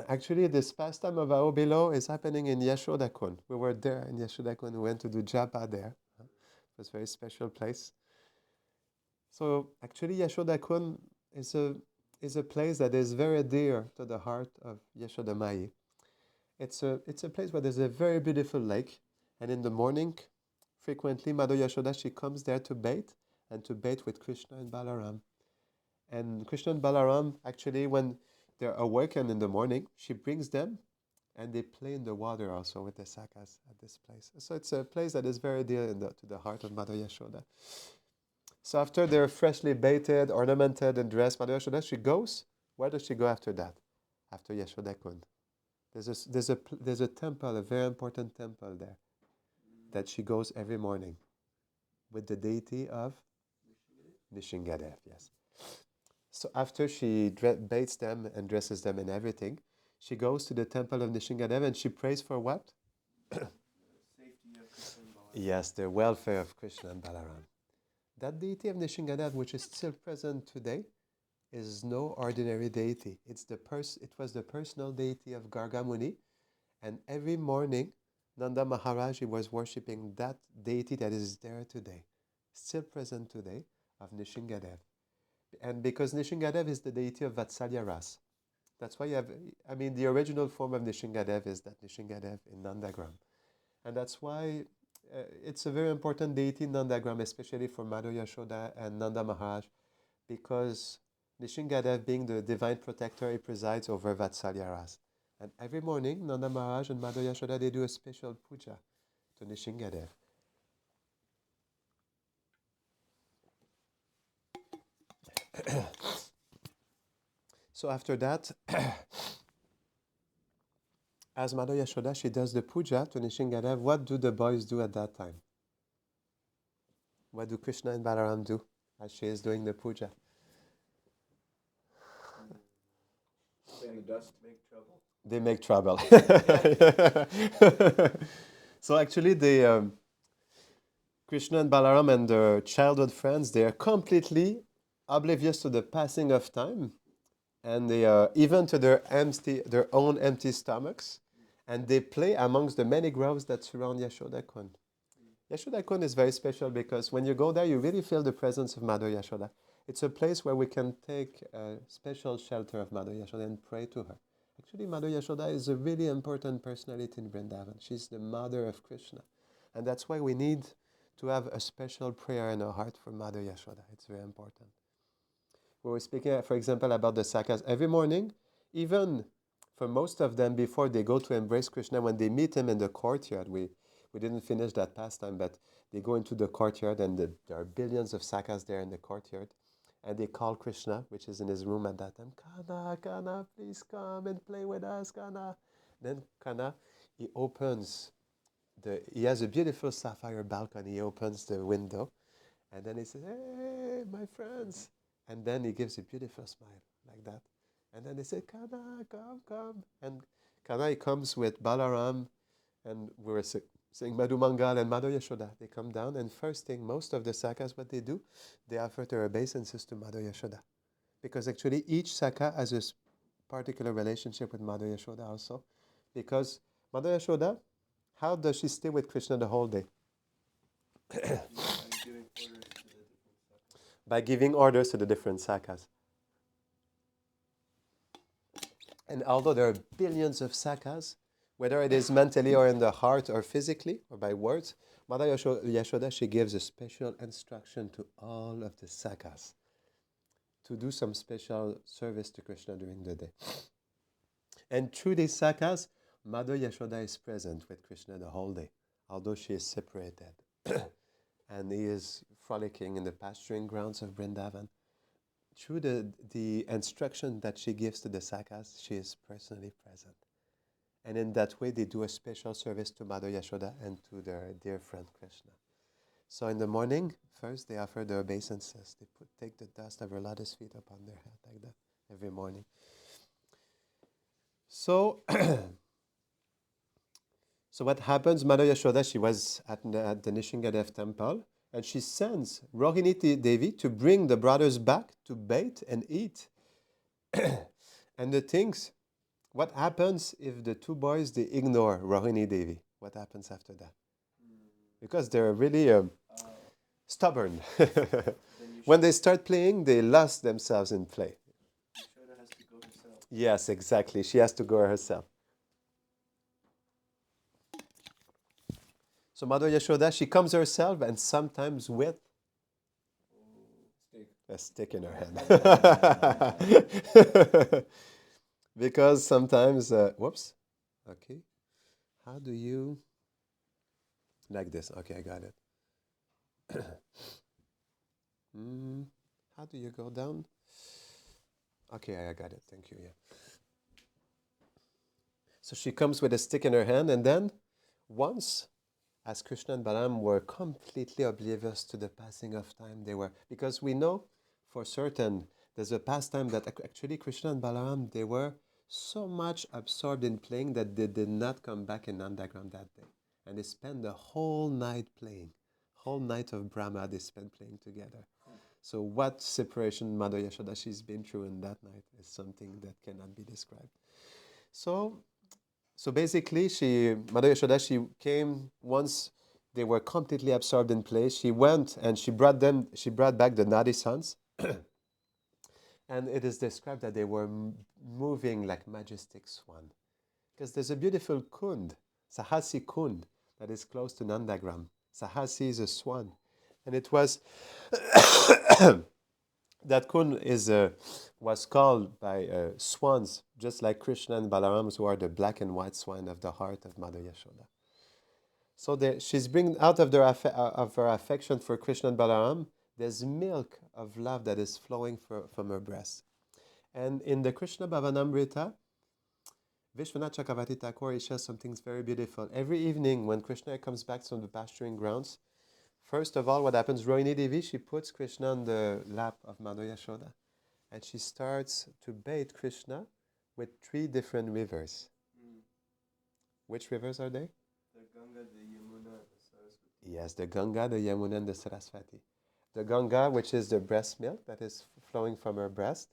actually this pastime of Hau Bilau is happening in Yashodakun. We were there in Yashodakun. We went to do japa there. It was a very special place. So actually Yashodakun is a place that is very dear to the heart of Yashodamai. It's a place where there's a very beautiful lake, and in the morning, frequently Mother Yashoda, she comes there to bathe with Krishna and Balaram. And Krishna and Balaram, actually, when they're awakened in the morning, she brings them and they play in the water also with the sakas at this place. So it's a place that is very dear to the heart of Mother Yashoda. So after they're freshly bathed, ornamented, and dressed, Mother Yashoda, she goes. Where does she go after that? After Yashodakund. There's a temple, a very important temple there, that she goes every morning with the deity of Nishingadev, yes. So after she bathes them and dresses them and everything, she goes to the temple of Nishingadev and she prays for what? Safety of Krishna and Balaram. Yes, the welfare of Krishna and Balaram. That deity of Nishingadev, which is still present today, is no ordinary deity. It was the personal deity of Gargamuni, and every morning Nanda Maharaj was worshipping that deity that is there today, still present today, of Nishingadev. And because Nishingadev is the deity of Vatsalya Ras, that's why you have, the original form of Nishingadev is that Nishingadev in Nandagram. And that's why it's a very important deity in Nandagram, especially for Madhu Yashoda and Nanda Maharaj, because Nishingadev, being the divine protector, he presides over Vatsalya Ras. And every morning, Nanda Maharaj and Madhu Yashoda, they do a special puja to Nishingadev. So after that, as Madhu Yashoda, she does the puja to Nishingadev. What do the boys do at that time? What do Krishna and Balaram do as she is doing the puja? Play in the dust. Make trouble. They make trouble. So actually, Krishna and Balaram and their childhood friends, they are completely oblivious to the passing of time, and they are even to their own empty stomachs, and they play amongst the many groves that surround Yashodakund. Yashodakund is very special because when you go there, you really feel the presence of Mother Yashoda. It's a place where we can take a special shelter of Mother Yashoda and pray to her. Actually, Mother Yashoda is a really important personality in Vrindavan. She's the mother of Krishna. And that's why we need to have a special prayer in our heart for Mother Yashoda. It's very important. We were speaking, for example, about the sakas. Every morning, even for most of them, before they go to embrace Krishna, when they meet him in the courtyard, we didn't finish that pastime, but they go into the courtyard and there are billions of sakas there in the courtyard. And they call Krishna, which is in his room at that time, Kana, Kana, please come and play with us, Kana. Then Kana, he has a beautiful sapphire balcony. He opens the window and then he says, hey, my friends. And then he gives a beautiful smile. like that. And then they say, Kana, come, come. And Kana, he comes with Balaram, and we were saying Madhu Mangal and Mother Yashoda. They come down, and first thing, most of the Sakas, what they do, they offer their obeisances to Mother Yashoda. Because actually each Saka has a particular relationship with Mother Yashoda also. Because Mother Yashoda, how does she stay with Krishna the whole day? By giving orders to the different Sakas. And although there are billions of Sakas, whether it is mentally or in the heart or physically or by words, Mother Yashoda, she gives a special instruction to all of the Sakas to do some special service to Krishna during the day. And through these Sakas, Mother Yashoda is present with Krishna the whole day, although she is separated. And he is frolicking in the pasturing grounds of Vrindavan. Through the instruction that she gives to the Sakas, she is personally present. And in that way, they do a special service to Mother Yashoda and to their dear friend Krishna. So in the morning, first they offer their obeisances. They take the dust of her lotus feet upon their head like that every morning. So, so what happens? Mother Yashoda, she was at the Nishingadev temple, and she sends Rohini Devi to bring the brothers back to bathe and eat. And the things, what happens if the two boys, they ignore Rohini Devi? What happens after that? Because they're really stubborn. When they start playing, they lost themselves in play. Yashoda has to go herself. Yes, exactly. She has to go herself. So Mother Yashoda, she comes herself and sometimes with a stick in her hand. Because sometimes, whoops, okay. How do you, like this, okay, I got it. How do you go down? Okay, I got it, thank you, yeah. So she comes with a stick in her hand, and then once, as Krishna and Balaram were completely oblivious to the passing of time, they were, because we know for certain there's a pastime that actually Krishna and Balaram, they were so much absorbed in playing that they did not come back in Nandagram that day. And they spent the whole night playing. Whole night of Brahma they spent playing together. So what separation Mother Yashoda she's been through in that night is something that cannot be described. So basically, Mother Yashoda, she came once they were completely absorbed in play. She went and she brought back the naughty sons. And it is described that they were moving like majestic swan. Because there's a beautiful kund, Sahasi kund, that is close to Nandagram. Sahasi is a swan. And it was, that kund was called by swans, just like Krishna and Balaram, who are the black and white swan of the heart of Mother Yashoda. So she's bringing out of her affection for Krishna and Balaram, there's milk of love that is flowing from her breast. And in the Krishna Bhavanamrita, Vishwanath Chakravarti Thakur, he shares some things very beautiful. Every evening when Krishna comes back from the pasturing grounds, first of all, what happens, Rohini Devi, she puts Krishna on the lap of Mother Yashoda. And she starts to bathe Krishna with 3 different rivers. Which rivers are they? The Ganga, the Yamuna, the Saraswati. Yes, the Ganga, the Yamuna, and the Saraswati. The Ganga, which is the breast milk that is flowing from her breast.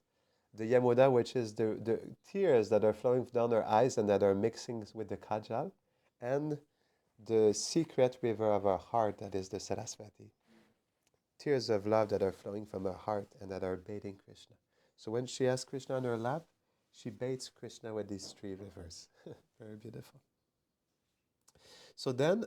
The Yamuna, which is the tears that are flowing down her eyes and that are mixing with the kajal. And the secret river of her heart, that is the Saraswati. Tears of love that are flowing from her heart and that are bathing Krishna. So when she has Krishna on her lap, she bathes Krishna with these 3 rivers. Very beautiful. So then,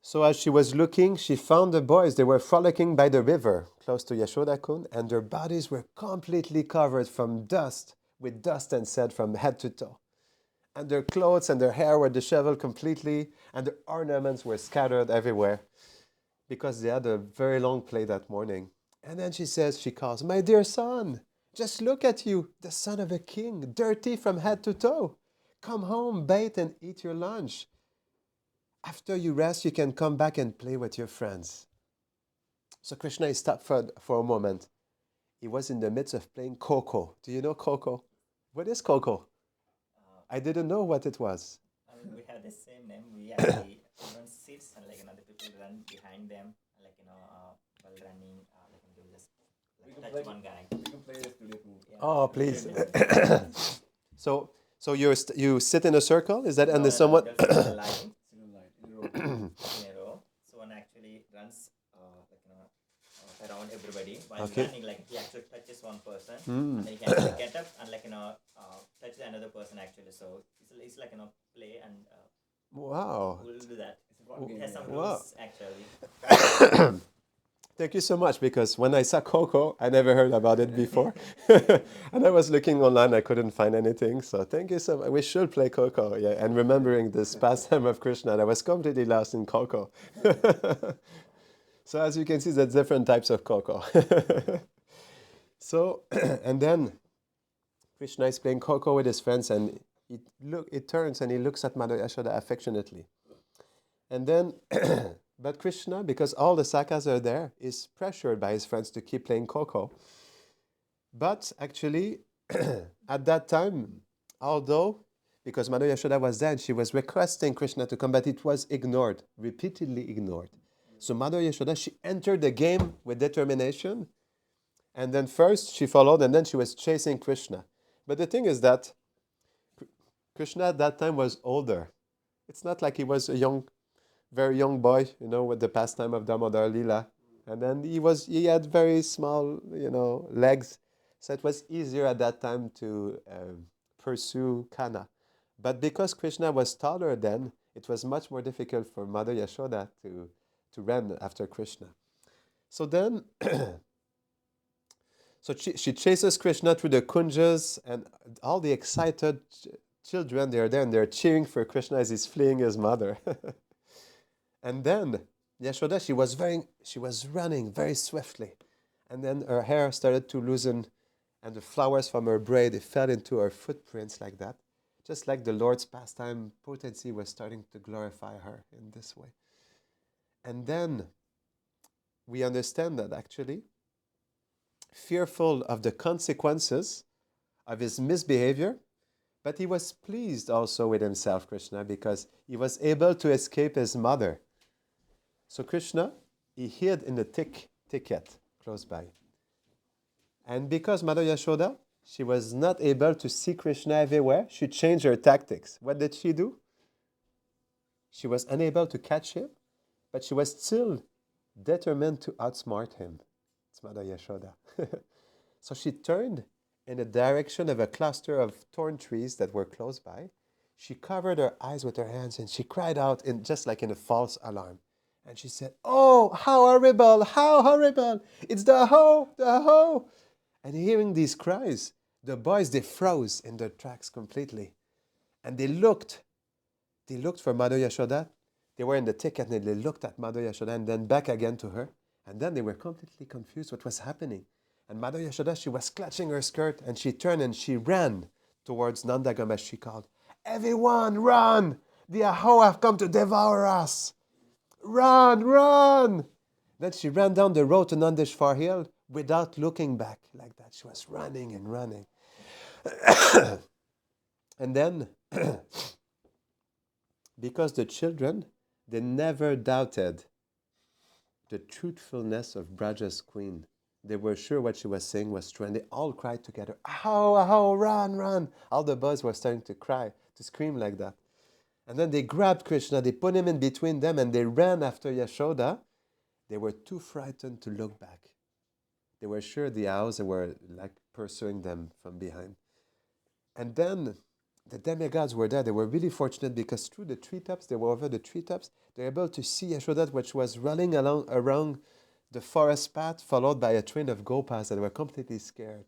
so as she was looking, she found the boys. They were frolicking by the river close to Yashoda Kund, and their bodies were completely covered from dust, with dust and sand from head to toe. And their clothes and their hair were disheveled completely, and their ornaments were scattered everywhere because they had a very long play that morning. And then she calls, "My dear son, just look at you, the son of a king, dirty from head to toe. Come home, bathe and eat your lunch. After you rest, you can come back and play with your friends." So Krishna is stopped for a moment. he was in the midst of playing Coco. Do you know Coco? What is Coco? I didn't know what it was. I mean, we have the same name. We actually everyone sits and the people run behind them, while running, they will just touch one guy. We can play this today too. Yeah. Oh, please. So you sit in a circle? Is that and there's someone? They'll sit in a line Sit in line, in a row. in a row. So one actually runs, around everybody while Okay. running. Like he actually touches one person, Mm. and then he can actually get up and touch another person actually. So it's like play, and Wow. we'll do that. It's a fun game. It has some yeah. Wow. rules actually. Thank you so much because when I saw Coco, I never heard about it before. And I was looking online, I couldn't find anything. So thank you so much. We should play Coco. Yeah, and remembering this pastime of Krishna, I was completely lost in Coco. So as you can see, there's different types of Coco. So, and then Krishna is playing Coco with his friends and it turns and he looks at Mother Yashoda affectionately. And then, but Krishna, because all the sakas are there, is pressured by his friends to keep playing Coco. But actually, at that time, although, because Mother Yashoda was there and she was requesting Krishna to come, but it was ignored, repeatedly ignored. So Mother Yashoda, she entered the game with determination. And then first she followed and then she was chasing Krishna. But the thing is that Krishna at that time was older. It's not like he was a very young boy, with the pastime of Damodar Lila. And then he had very small, legs. So it was easier at that time to pursue Kana. But because Krishna was taller then, it was much more difficult for Mother Yashoda to run after Krishna. So then, so she chases Krishna through the kunjas and all the excited children, they are there and they're cheering for Krishna as he's fleeing his mother. And then Yashoda, she was running very swiftly. And then her hair started to loosen and the flowers from her braid, they fell into her footprints like that. Just like the Lord's pastime potency was starting to glorify her in this way. And then we understand that actually, fearful of the consequences of his misbehavior, but he was pleased also with himself, Krishna, because he was able to escape his mother. So Krishna, he hid in the thicket close by. And because Mother Yashoda, she was not able to see Krishna everywhere, she changed her tactics. What did she do? She was unable to catch him, but she was still determined to outsmart him. It's Mother Yashoda. So she turned in the direction of a cluster of thorn trees that were close by. She covered her eyes with her hands and she cried out just like in a false alarm. And she said, "Oh, how horrible, how horrible! It's the Hau, the Hau!" And hearing these cries, the boys, they froze in their tracks completely. And they looked for Mother Yashoda. They were in the thicket and they looked at Mother Yashoda and then back again to her. And then they were completely confused what was happening. And Mother Yashoda, she was clutching her skirt and she turned and she ran towards Nandagam as she called, "Everyone, run! The Hau have come to devour us! Run, run!" Then she ran down the road to Nandeshwar Hill without looking back like that. She was running and running. And then, because the children, they never doubted the truthfulness of Braja's queen. They were sure what she was saying was true, and they all cried together, "Hau, Hau, run, run!" All the boys were starting to cry, to scream like that. And then they grabbed Krishna, they put him in between them, and they ran after Yashoda. They were too frightened to look back. They were sure the owls were like pursuing them from behind. And then the demigods were there. They were really fortunate because through the treetops, they were over the treetops, they were able to see Yashoda, which was running around the forest path, followed by a train of gopas that were completely scared.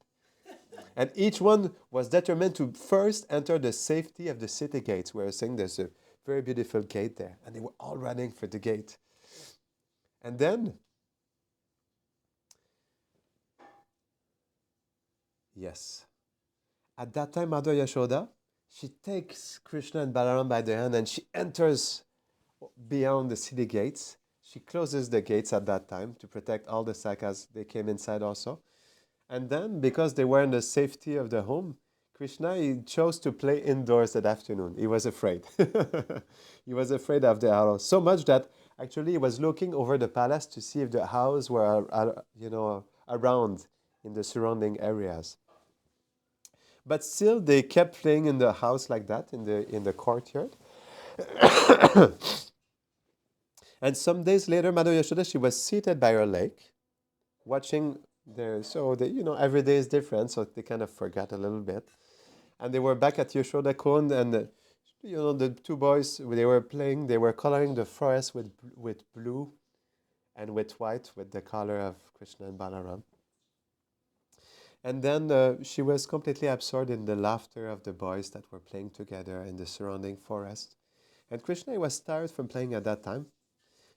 And each one was determined to first enter the safety of the city gates. We were saying there's a very beautiful gate there. And they were all running for the gate. And then, yes, at that time, Mother Yashoda, she takes Krishna and Balaram by the hand and she enters beyond the city gates. She closes the gates at that time to protect all the sakas. They came inside also. And then, because they were in the safety of the home, Krishna, he chose to play indoors that afternoon. He was afraid. He was afraid of the arrow so much that actually he was looking over the palace to see if the house were, around in the surrounding areas. But still, they kept playing in the house like that, in the courtyard. And some days later, Mother Yashoda, she was seated by her lake, watching every day is different, so they kind of forgot a little bit. And they were back at Yashoda Kund, and the two boys, they were playing, they were coloring the forest with blue and with white, with the color of Krishna and Balaram. And then she was completely absorbed in the laughter of the boys that were playing together in the surrounding forest. And Krishna was tired from playing at that time,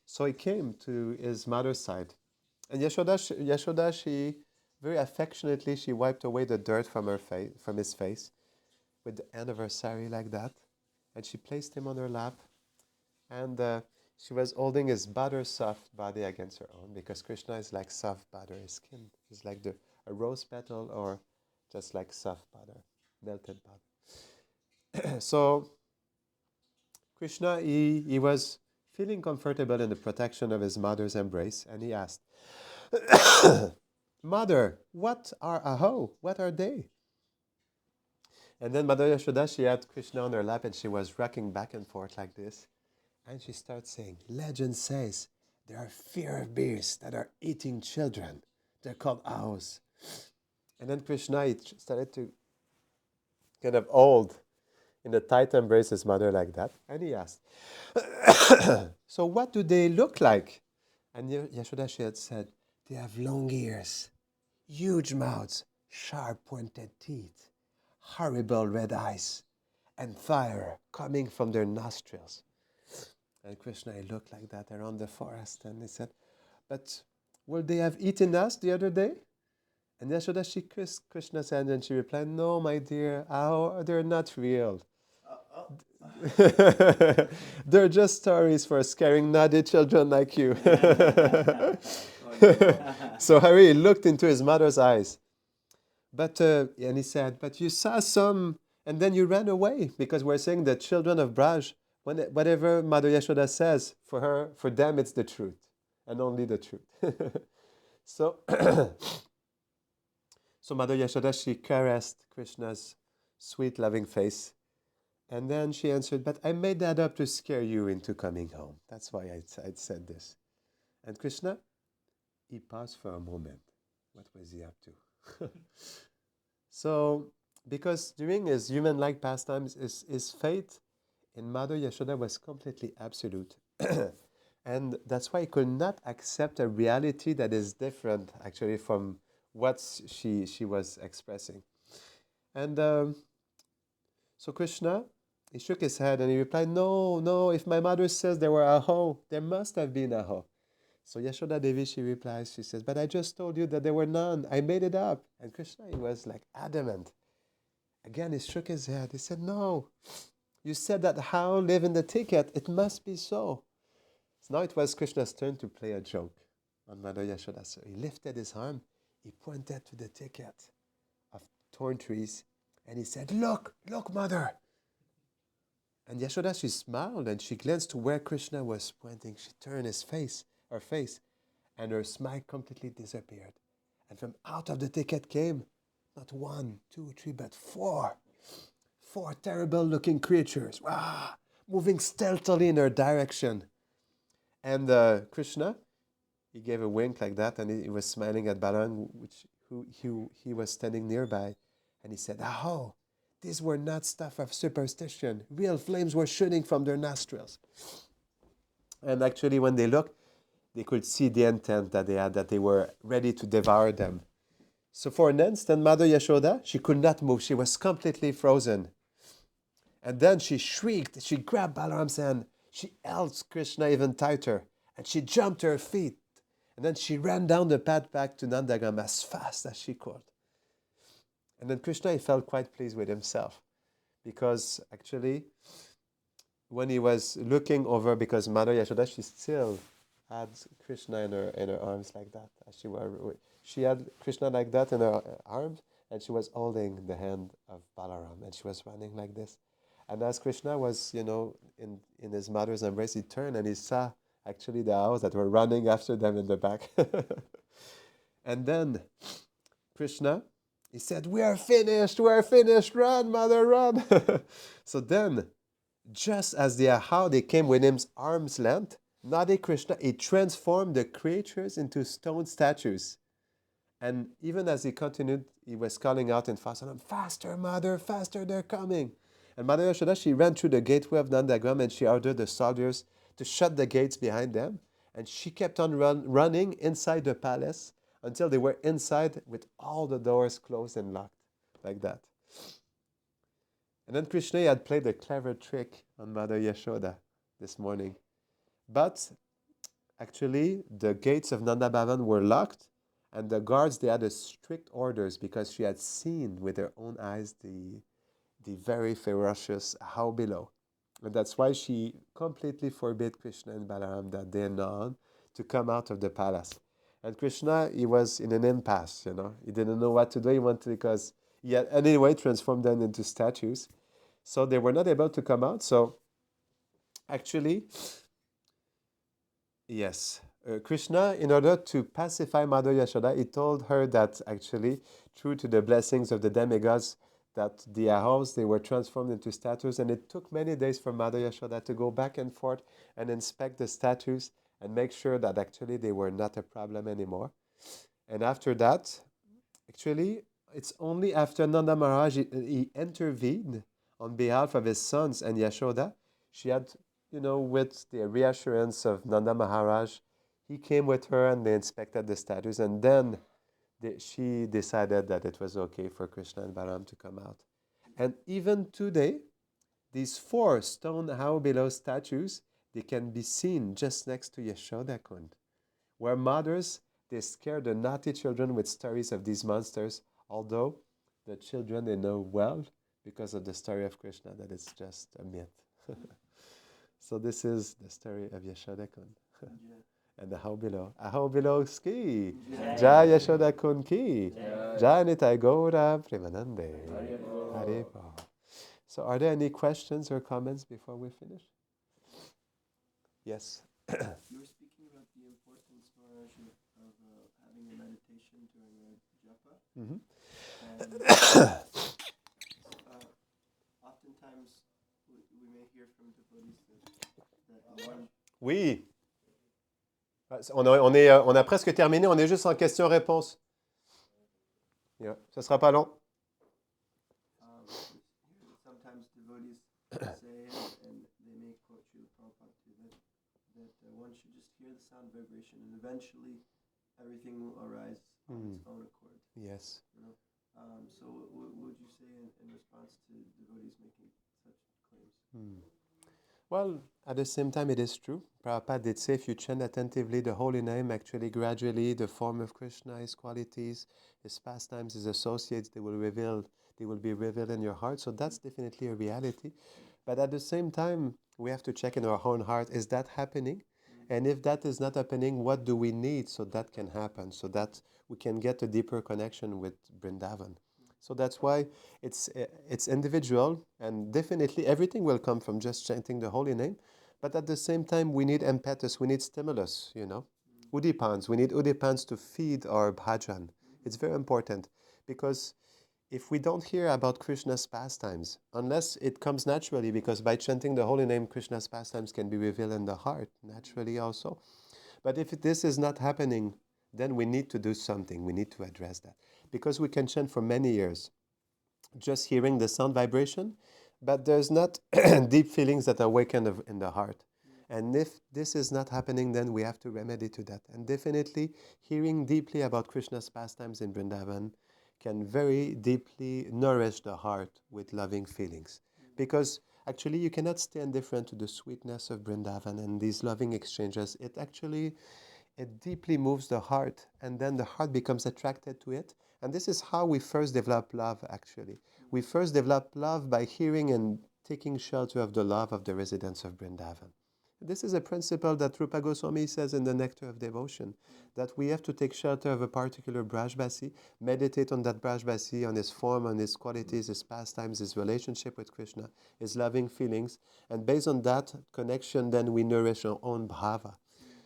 so he came to his mother's side. And Yashoda, she very affectionately, she wiped away the dirt from his face, with the end of her sari like that, and she placed him on her lap, and she was holding his butter soft body against her own, because Krishna is like soft butter. His skin is like a rose petal, or just like soft butter, melted butter. So Krishna, he was feeling comfortable in the protection of his mother's embrace, and he asked, "Mother, what are aho? What are they?" And then Mother Yashoda, she had Krishna on her lap, and she was rocking back and forth like this. And she starts saying, "Legend says there are fierce beasts that are eating children. They're called ahos." And then Krishna, he started to kind of hold in the tight embrace his mother like that. And he asked, "So what do they look like?" And Yashoda, she had said, "They have long ears, huge mouths, sharp pointed teeth, horrible red eyes, and fire coming from their nostrils." And Krishna, he looked like that around the forest, and he said, "But will they have eaten us the other day?" And Yashoda, she kissed Krishna's hand, and she replied, "No, my dear, they're not real. They're just stories for scaring naughty children like you." So Hari looked into his mother's eyes. And he said, "But you saw some, and then you ran away," because we're saying that children of Braj, whatever Mother Yashoda says, for them, it's the truth, and only the truth. So, so Mother Yashoda, she caressed Krishna's sweet, loving face, and then she answered, "But I made that up to scare you into coming home. That's why I'd said this." And Krishna, he paused for a moment. What was he up to? So, because during his human-like pastimes, his faith in Mother Yashoda was completely absolute. And that's why he could not accept a reality that is different, actually, from what she was expressing. And so Krishna, he shook his head and he replied, "No, no, if my mother says there were aho, there must have been aho." So Yashoda Devi, she replies, she says, "But I just told you that there were none. I made it up." And Krishna, he was like adamant. Again, he shook his head. He said, "No, you said that Hau live in the ticket. It must be so." So now it was Krishna's turn to play a joke on Mother Yashoda. So he lifted his arm, he pointed to the ticket of thorn trees, and he said, "Look, look, mother." And Yashoda, she smiled and she glanced to where Krishna was pointing. She turned her face, and her smile completely disappeared. And from out of the thicket came not 1, 2, 3, but 4 terrible-looking creatures, moving stealthily in her direction. And Krishna, he gave a wink like that, and he was smiling at Balaram, who he was standing nearby, and he said, "Aho, these were not stuff of superstition. Real flames were shooting from their nostrils." And actually, when they looked, they could see the intent that they had, that they were ready to devour them. So for an instant, Mother Yashoda, she could not move. She was completely frozen. And then she shrieked. She grabbed Balaram's hand. She held Krishna even tighter. And she jumped to her feet. And then she ran down the path back to Nandagam as fast as she could. And then Krishna, he felt quite pleased with himself. Because actually, when he was looking over, because Mother Yashoda, she still had Krishna in her arms like that. She had Krishna like that in her arms, and she was holding the hand of Balaram, and she was running like this. And as Krishna was, in his mother's embrace, he turned and he saw actually the owls that were running after them in the back. And then Krishna, he said, we are finished, run, mother, run. So then, just as how they came within his arm's length, Nadi Krishna, he transformed the creatures into stone statues. And even as he continued, he was calling out in Fasanam, faster, mother, faster, they're coming. And Mother Yashoda, she ran through the gateway of Nandagram and she ordered the soldiers to shut the gates behind them. And she kept on running inside the palace until they were inside with all the doors closed and locked, like that. And then Krishna had played a clever trick on Mother Yashoda this morning. But actually, the gates of Nanda Bhavan were locked, and the guards, they had a strict orders because she had seen with her own eyes the very ferocious Hau Bilau. And that's why she completely forbid Krishna and Balaram that day and on to come out of the palace. And Krishna, he was in an impasse, He didn't know what to do. He wanted, because he had anyway transformed them into statues. So they were not able to come out. So actually, yes, Krishna, in order to pacify Mother Yashoda, he told her that actually, true to the blessings of the demigods, that the owls, they were transformed into statues, and it took many days for Mother Yashoda to go back and forth and inspect the statues and make sure that actually they were not a problem anymore. And after that, actually, it's only after Nanda Maharaj he intervened on behalf of his sons and Yashoda. She had, with the reassurance of Nanda Maharaj, he came with her and they inspected the statues, and then she decided that it was okay for Krishna and Balaram to come out. And even today, these 4 stone Hau Bilau statues, they can be seen just next to Yashoda Kund, where mothers, they scare the naughty children with stories of these monsters, although the children, they know well, because of the story of Krishna, that it's just a myth. So this is the story of Yashoda Kund. And the Hau Bilau. Hau Bilau ki. Jai Yashoda Kund ki. Jai Nitai Gaura Premanande. Haribo. So are there any questions or comments before we finish? Yes. You were speaking about the importance, Maharaj, of having a meditation during a japa. Mm-hmm. And oftentimes we may hear from devotees that one. Oui. On a presque terminé, on est juste en question-réponse. Yeah. Ça sera pas long. Sometimes devotees say, and they may quote you, Prabhupada too, that one should just hear the sound vibration, and eventually everything will arise on its own accord. Yes. So what would you say in response to devotees making such claims? Well, at the same time, it is true. Prabhupada did say if you chant attentively the holy name, actually gradually the form of Krishna, his qualities, his pastimes, his associates, they will be revealed in your heart. So that's definitely a reality. But at the same time, we have to check in our own heart, is that happening? And if that is not happening, what do we need so that can happen, so that we can get a deeper connection with Vrindavan? So that's why it's individual, and definitely everything will come from just chanting the holy name. But at the same time, we need impetus, we need stimulus, Udipans. We need udipans to feed our bhajan. It's very important, because if we don't hear about Krishna's pastimes, unless it comes naturally, because by chanting the holy name, Krishna's pastimes can be revealed in the heart naturally also. But if this is not happening, then we need to do something. We need to address that. Because we can chant for many years, just hearing the sound vibration, but there's not deep feelings that awaken in the heart. And if this is not happening, then we have to remedy to that. And definitely, hearing deeply about Krishna's pastimes in Vrindavan can very deeply nourish the heart with loving feelings. Because actually, you cannot stay indifferent to the sweetness of Vrindavan and these loving exchanges. It deeply moves the heart, and then the heart becomes attracted to it. And this is how we first develop love, actually. We first develop love by hearing and taking shelter of the love of the residents of Vrindavan. This is a principle that Rupa Goswami says in the Nectar of Devotion, that we have to take shelter of a particular Brajbasi, meditate on that Brajbasi, on his form, on his qualities, his pastimes, his relationship with Krishna, his loving feelings, and based on that connection, then we nourish our own bhava.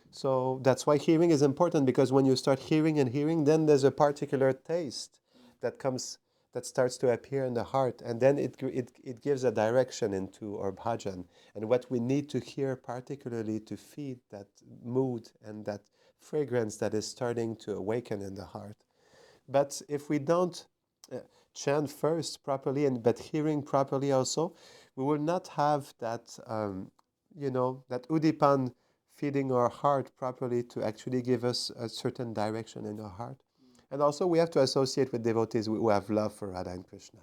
So that's why hearing is important, because when you start hearing and hearing, then there's a particular taste that starts to appear in the heart, and then it gives a direction into our bhajan and what we need to hear, particularly to feed that mood and that fragrance that is starting to awaken in the heart. But if we don't chant first properly, but hearing properly also, we will not have that, that udipan feeding our heart properly to actually give us a certain direction in our heart. And also we have to associate with devotees who have love for Radha and Krishna.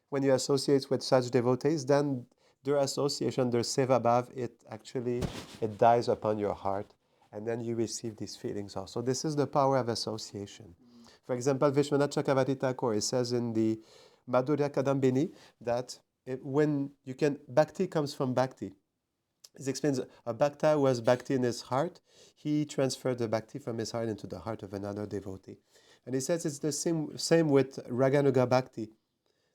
When you associate with such devotees, then their association, their seva bhav, it dies upon your heart, and then you receive these feelings also. This is the power of association. For example, Vishwanath Chakravarti Thakur, it says in the Madhurya Kadambini that bhakti comes from bhakti. It explains a bhakta who has bhakti in his heart, he transferred the bhakti from his heart into the heart of another devotee. And he says it's the same with Raganuga Bhakti,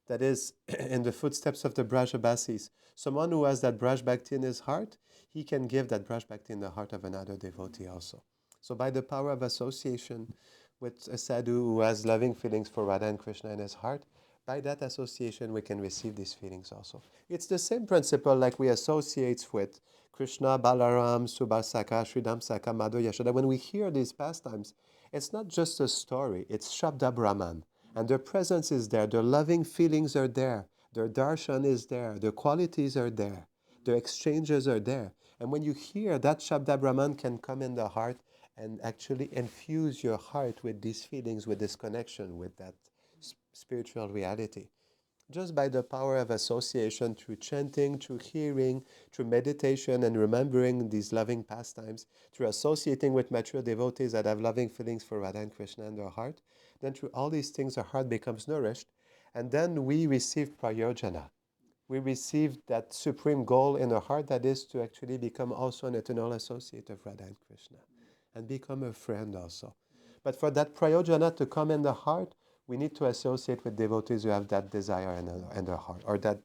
that is in the footsteps of the Brajbasis. Someone who has that Braj Bhakti in his heart, he can give that Braj Bhakti in the heart of another devotee also. So by the power of association with a sadhu who has loving feelings for Radha and Krishna in his heart, by that association we can receive these feelings also. It's the same principle like we associate with Krishna, Balaram, Subhasaka, Sridham Saka, Madhu, Yashoda. When we hear these pastimes, it's not just a story, it's Shabda Brahman. And their presence is there, their loving feelings are there, their darshan is there, their qualities are there, their exchanges are there. And when you hear that, Shabda Brahman can come in the heart and actually infuse your heart with these feelings, with this connection, with that spiritual reality. Just by the power of association, through chanting, through hearing, through meditation and remembering these loving pastimes, through associating with mature devotees that have loving feelings for Radha and Krishna in their heart, then through all these things our heart becomes nourished, and then we receive prayojana. We receive that supreme goal in our heart, that is to actually become also an eternal associate of Radha and Krishna and become a friend also. But for that prayojana to come in the heart, we need to associate with devotees who have that desire in their heart, or that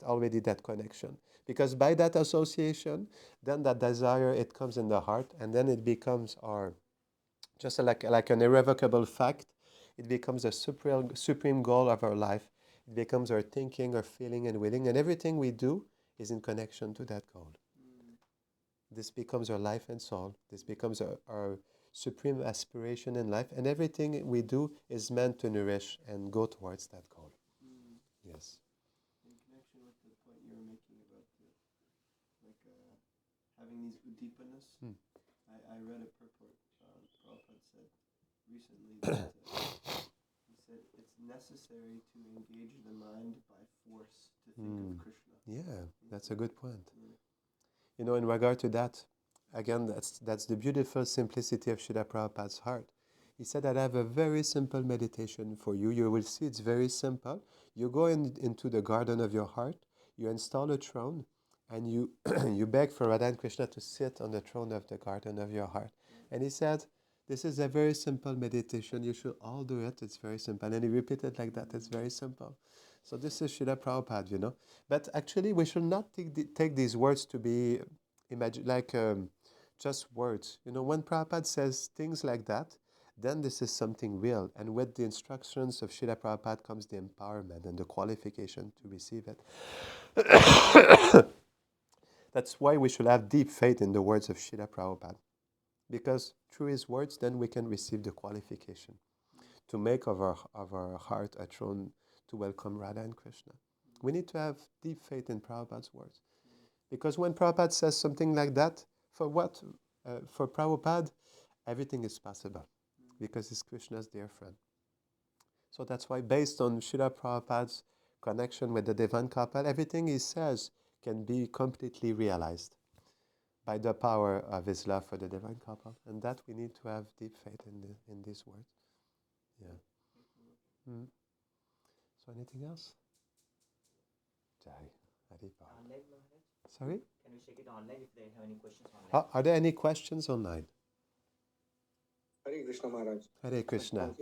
connection. Because by that association, then that desire, it comes in the heart, and then it becomes just like an irrevocable fact. It becomes a supreme goal of our life. It becomes our thinking, our feeling, and willing, and everything we do is in connection to that goal. This becomes our life and soul. This becomes our supreme aspiration in life, and everything we do is meant to nourish and go towards that goal. Yes. In connection with the point you were making about having these udipanas, I read a purport. Prabhupada said recently that he said it's necessary to engage the mind by force to think of Krishna. Yeah, that's a good point. In regard to that, again, that's the beautiful simplicity of Srila Prabhupada's heart. He said that I have a very simple meditation for you. You will see it's very simple. You go into the garden of your heart, you install a throne, and you you beg for Radha and Krishna to sit on the throne of the garden of your heart. And he said, this is a very simple meditation. You should all do it. It's very simple. And he repeated like that. It's very simple. So this is Srila Prabhupada, But actually, we should not take these words to be just words. When Prabhupada says things like that, then this is something real. And with the instructions of Srila Prabhupada comes the empowerment and the qualification to receive it. That's why we should have deep faith in the words of Srila Prabhupada. Because through his words, then we can receive the qualification to make of our heart a throne to welcome Radha and Krishna. We need to have deep faith in Prabhupada's words. Because when Prabhupada says something like that, for Prabhupada, everything is possible. Because he's Krishna's dear friend. So that's why, based on Srila Prabhupada's connection with the Devan couple, everything he says can be completely realized by the power of his love for the divine couple. And that we need to have deep faith in these words. Yeah. So anything else? Jai. Haripa. Online, Maharaj? Sorry? Can we check it online if they have any questions online? Are there any questions online? Hare Krishna Maharaj. Hare Krishna.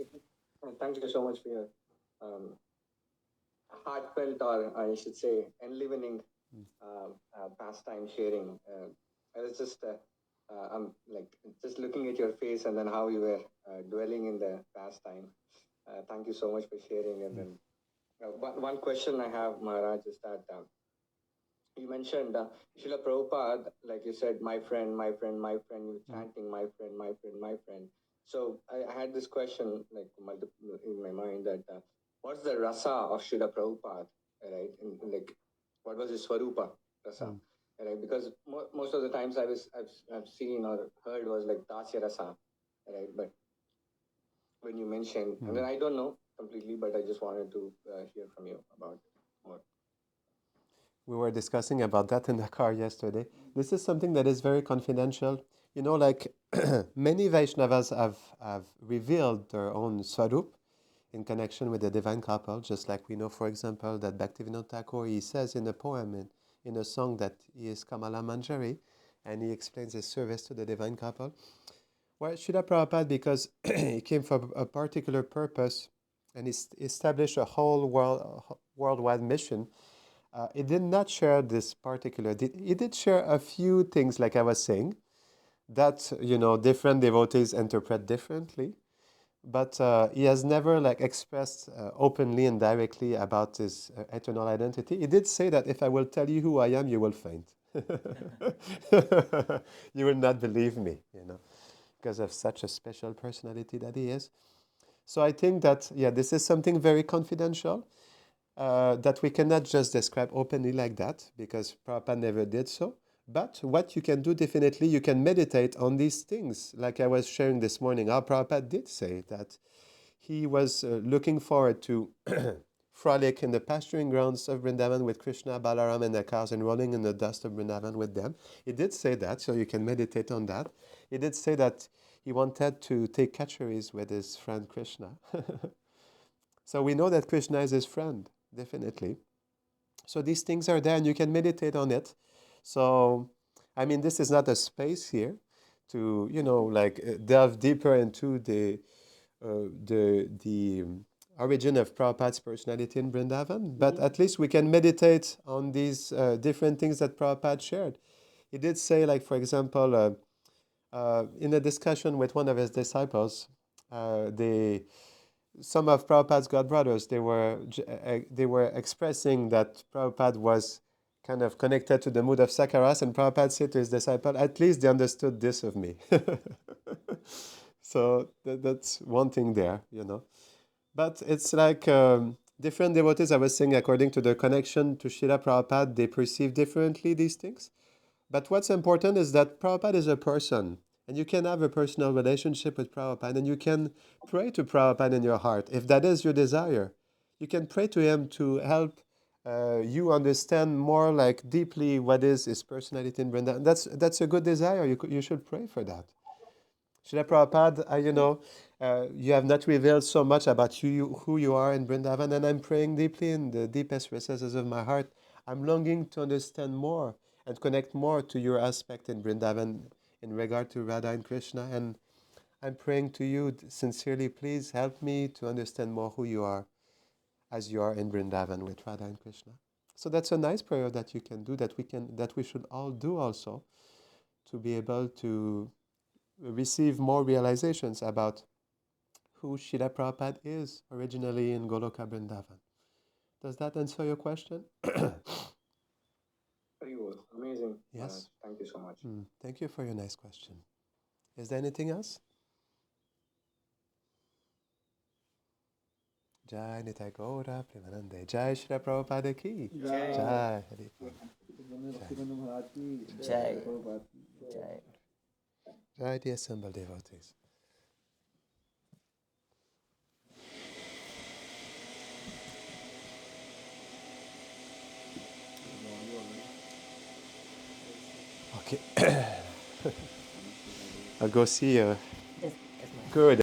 Thank you so much for your um, heartfelt, or I should say, enlivening pastime sharing. I was just, I'm like just looking at your face and then how you were dwelling in the pastime. Thank you so much for sharing. And then one question I have, Maharaj, is that you mentioned Srila Prabhupada, like you said, my friend, my friend, my friend, you were chanting, my friend, my friend, my friend. So I had this question, like multiple in my mind, that what's the rasa of Srila Prabhupada, right? Like, what was his Swarupa rasa, right? Because most of the times I've seen or heard was like Dasya rasa, right? But when you mentioned, and then I don't know completely, but I just wanted to hear from you about more. We were discussing about that in the car yesterday. This is something that is very confidential. You know, like many Vaishnavas have revealed their own Swarup in connection with the divine couple, just like we know, for example, that Bhaktivinoda Thakur, he says in a poem, in a song, that he is Kamala Manjari, and he explains his service to the divine couple. Well, Srila Prabhupada, because he came for a particular purpose and he established a whole worldwide mission, he did not share this particular. He did share a few things, like I was saying, that different devotees interpret differently. But he has never expressed openly and directly about his eternal identity. He did say that if I will tell you who I am, you will faint. You will not believe me, because of such a special personality that he is. So I think that, this is something very confidential, that we cannot just describe openly like that, because Prabhupada never did so. But what you can do, definitely, you can meditate on these things. Like I was sharing this morning, our Prabhupada did say that he was looking forward to frolic in the pasturing grounds of Vrindavan with Krishna, Balaram, and the cows, and rolling in the dust of Vrindavan with them. He did say that, so you can meditate on that. He did say that he wanted to take catcheries with his friend Krishna. So we know that Krishna is his friend, definitely. So these things are there, and you can meditate on it. So, I mean, this is not a space here to, delve deeper into the origin of Prabhupada's personality in Vrindavan, but at least we can meditate on these different things that Prabhupada shared. He did say, like, for example, in a discussion with one of his disciples, some of Prabhupada's godbrothers, they were expressing that Prabhupada was kind of connected to the mood of Sakaras, and Prabhupada said to his disciple, at least they understood this of me. So that's one thing there, But it's like different devotees, I was saying, according to their connection to Srila Prabhupada, they perceive differently these things. But what's important is that Prabhupada is a person, and you can have a personal relationship with Prabhupada, and you can pray to Prabhupada in your heart. If that is your desire, you can pray to him to help you understand more deeply what is his personality in Vrindavan. That's a good desire. You should pray for that. Srila Prabhupada, you have not revealed so much about who you are in Vrindavan, and I'm praying deeply in the deepest recesses of my heart. I'm longing to understand more and connect more to your aspect in Vrindavan in regard to Radha and Krishna. And I'm praying to you sincerely, please help me to understand more who you are as you are in Vrindavan with Radha and Krishna. So that's a nice prayer that you can do, that we should all do also, to be able to receive more realizations about who Srila Prabhupada is originally in Goloka Vrindavan. Does that answer your question? Very well. Amazing. Yes. Thank you so much. Thank you for your nice question. Is there anything else? Jai Nitai Gaura Premanande. Jai Srila Prabhupada ki. Jai. Jai. Jai. Jai. Jai, the assembled devotees. Okay. I'll go see. Yes, yes, ma'am. Good.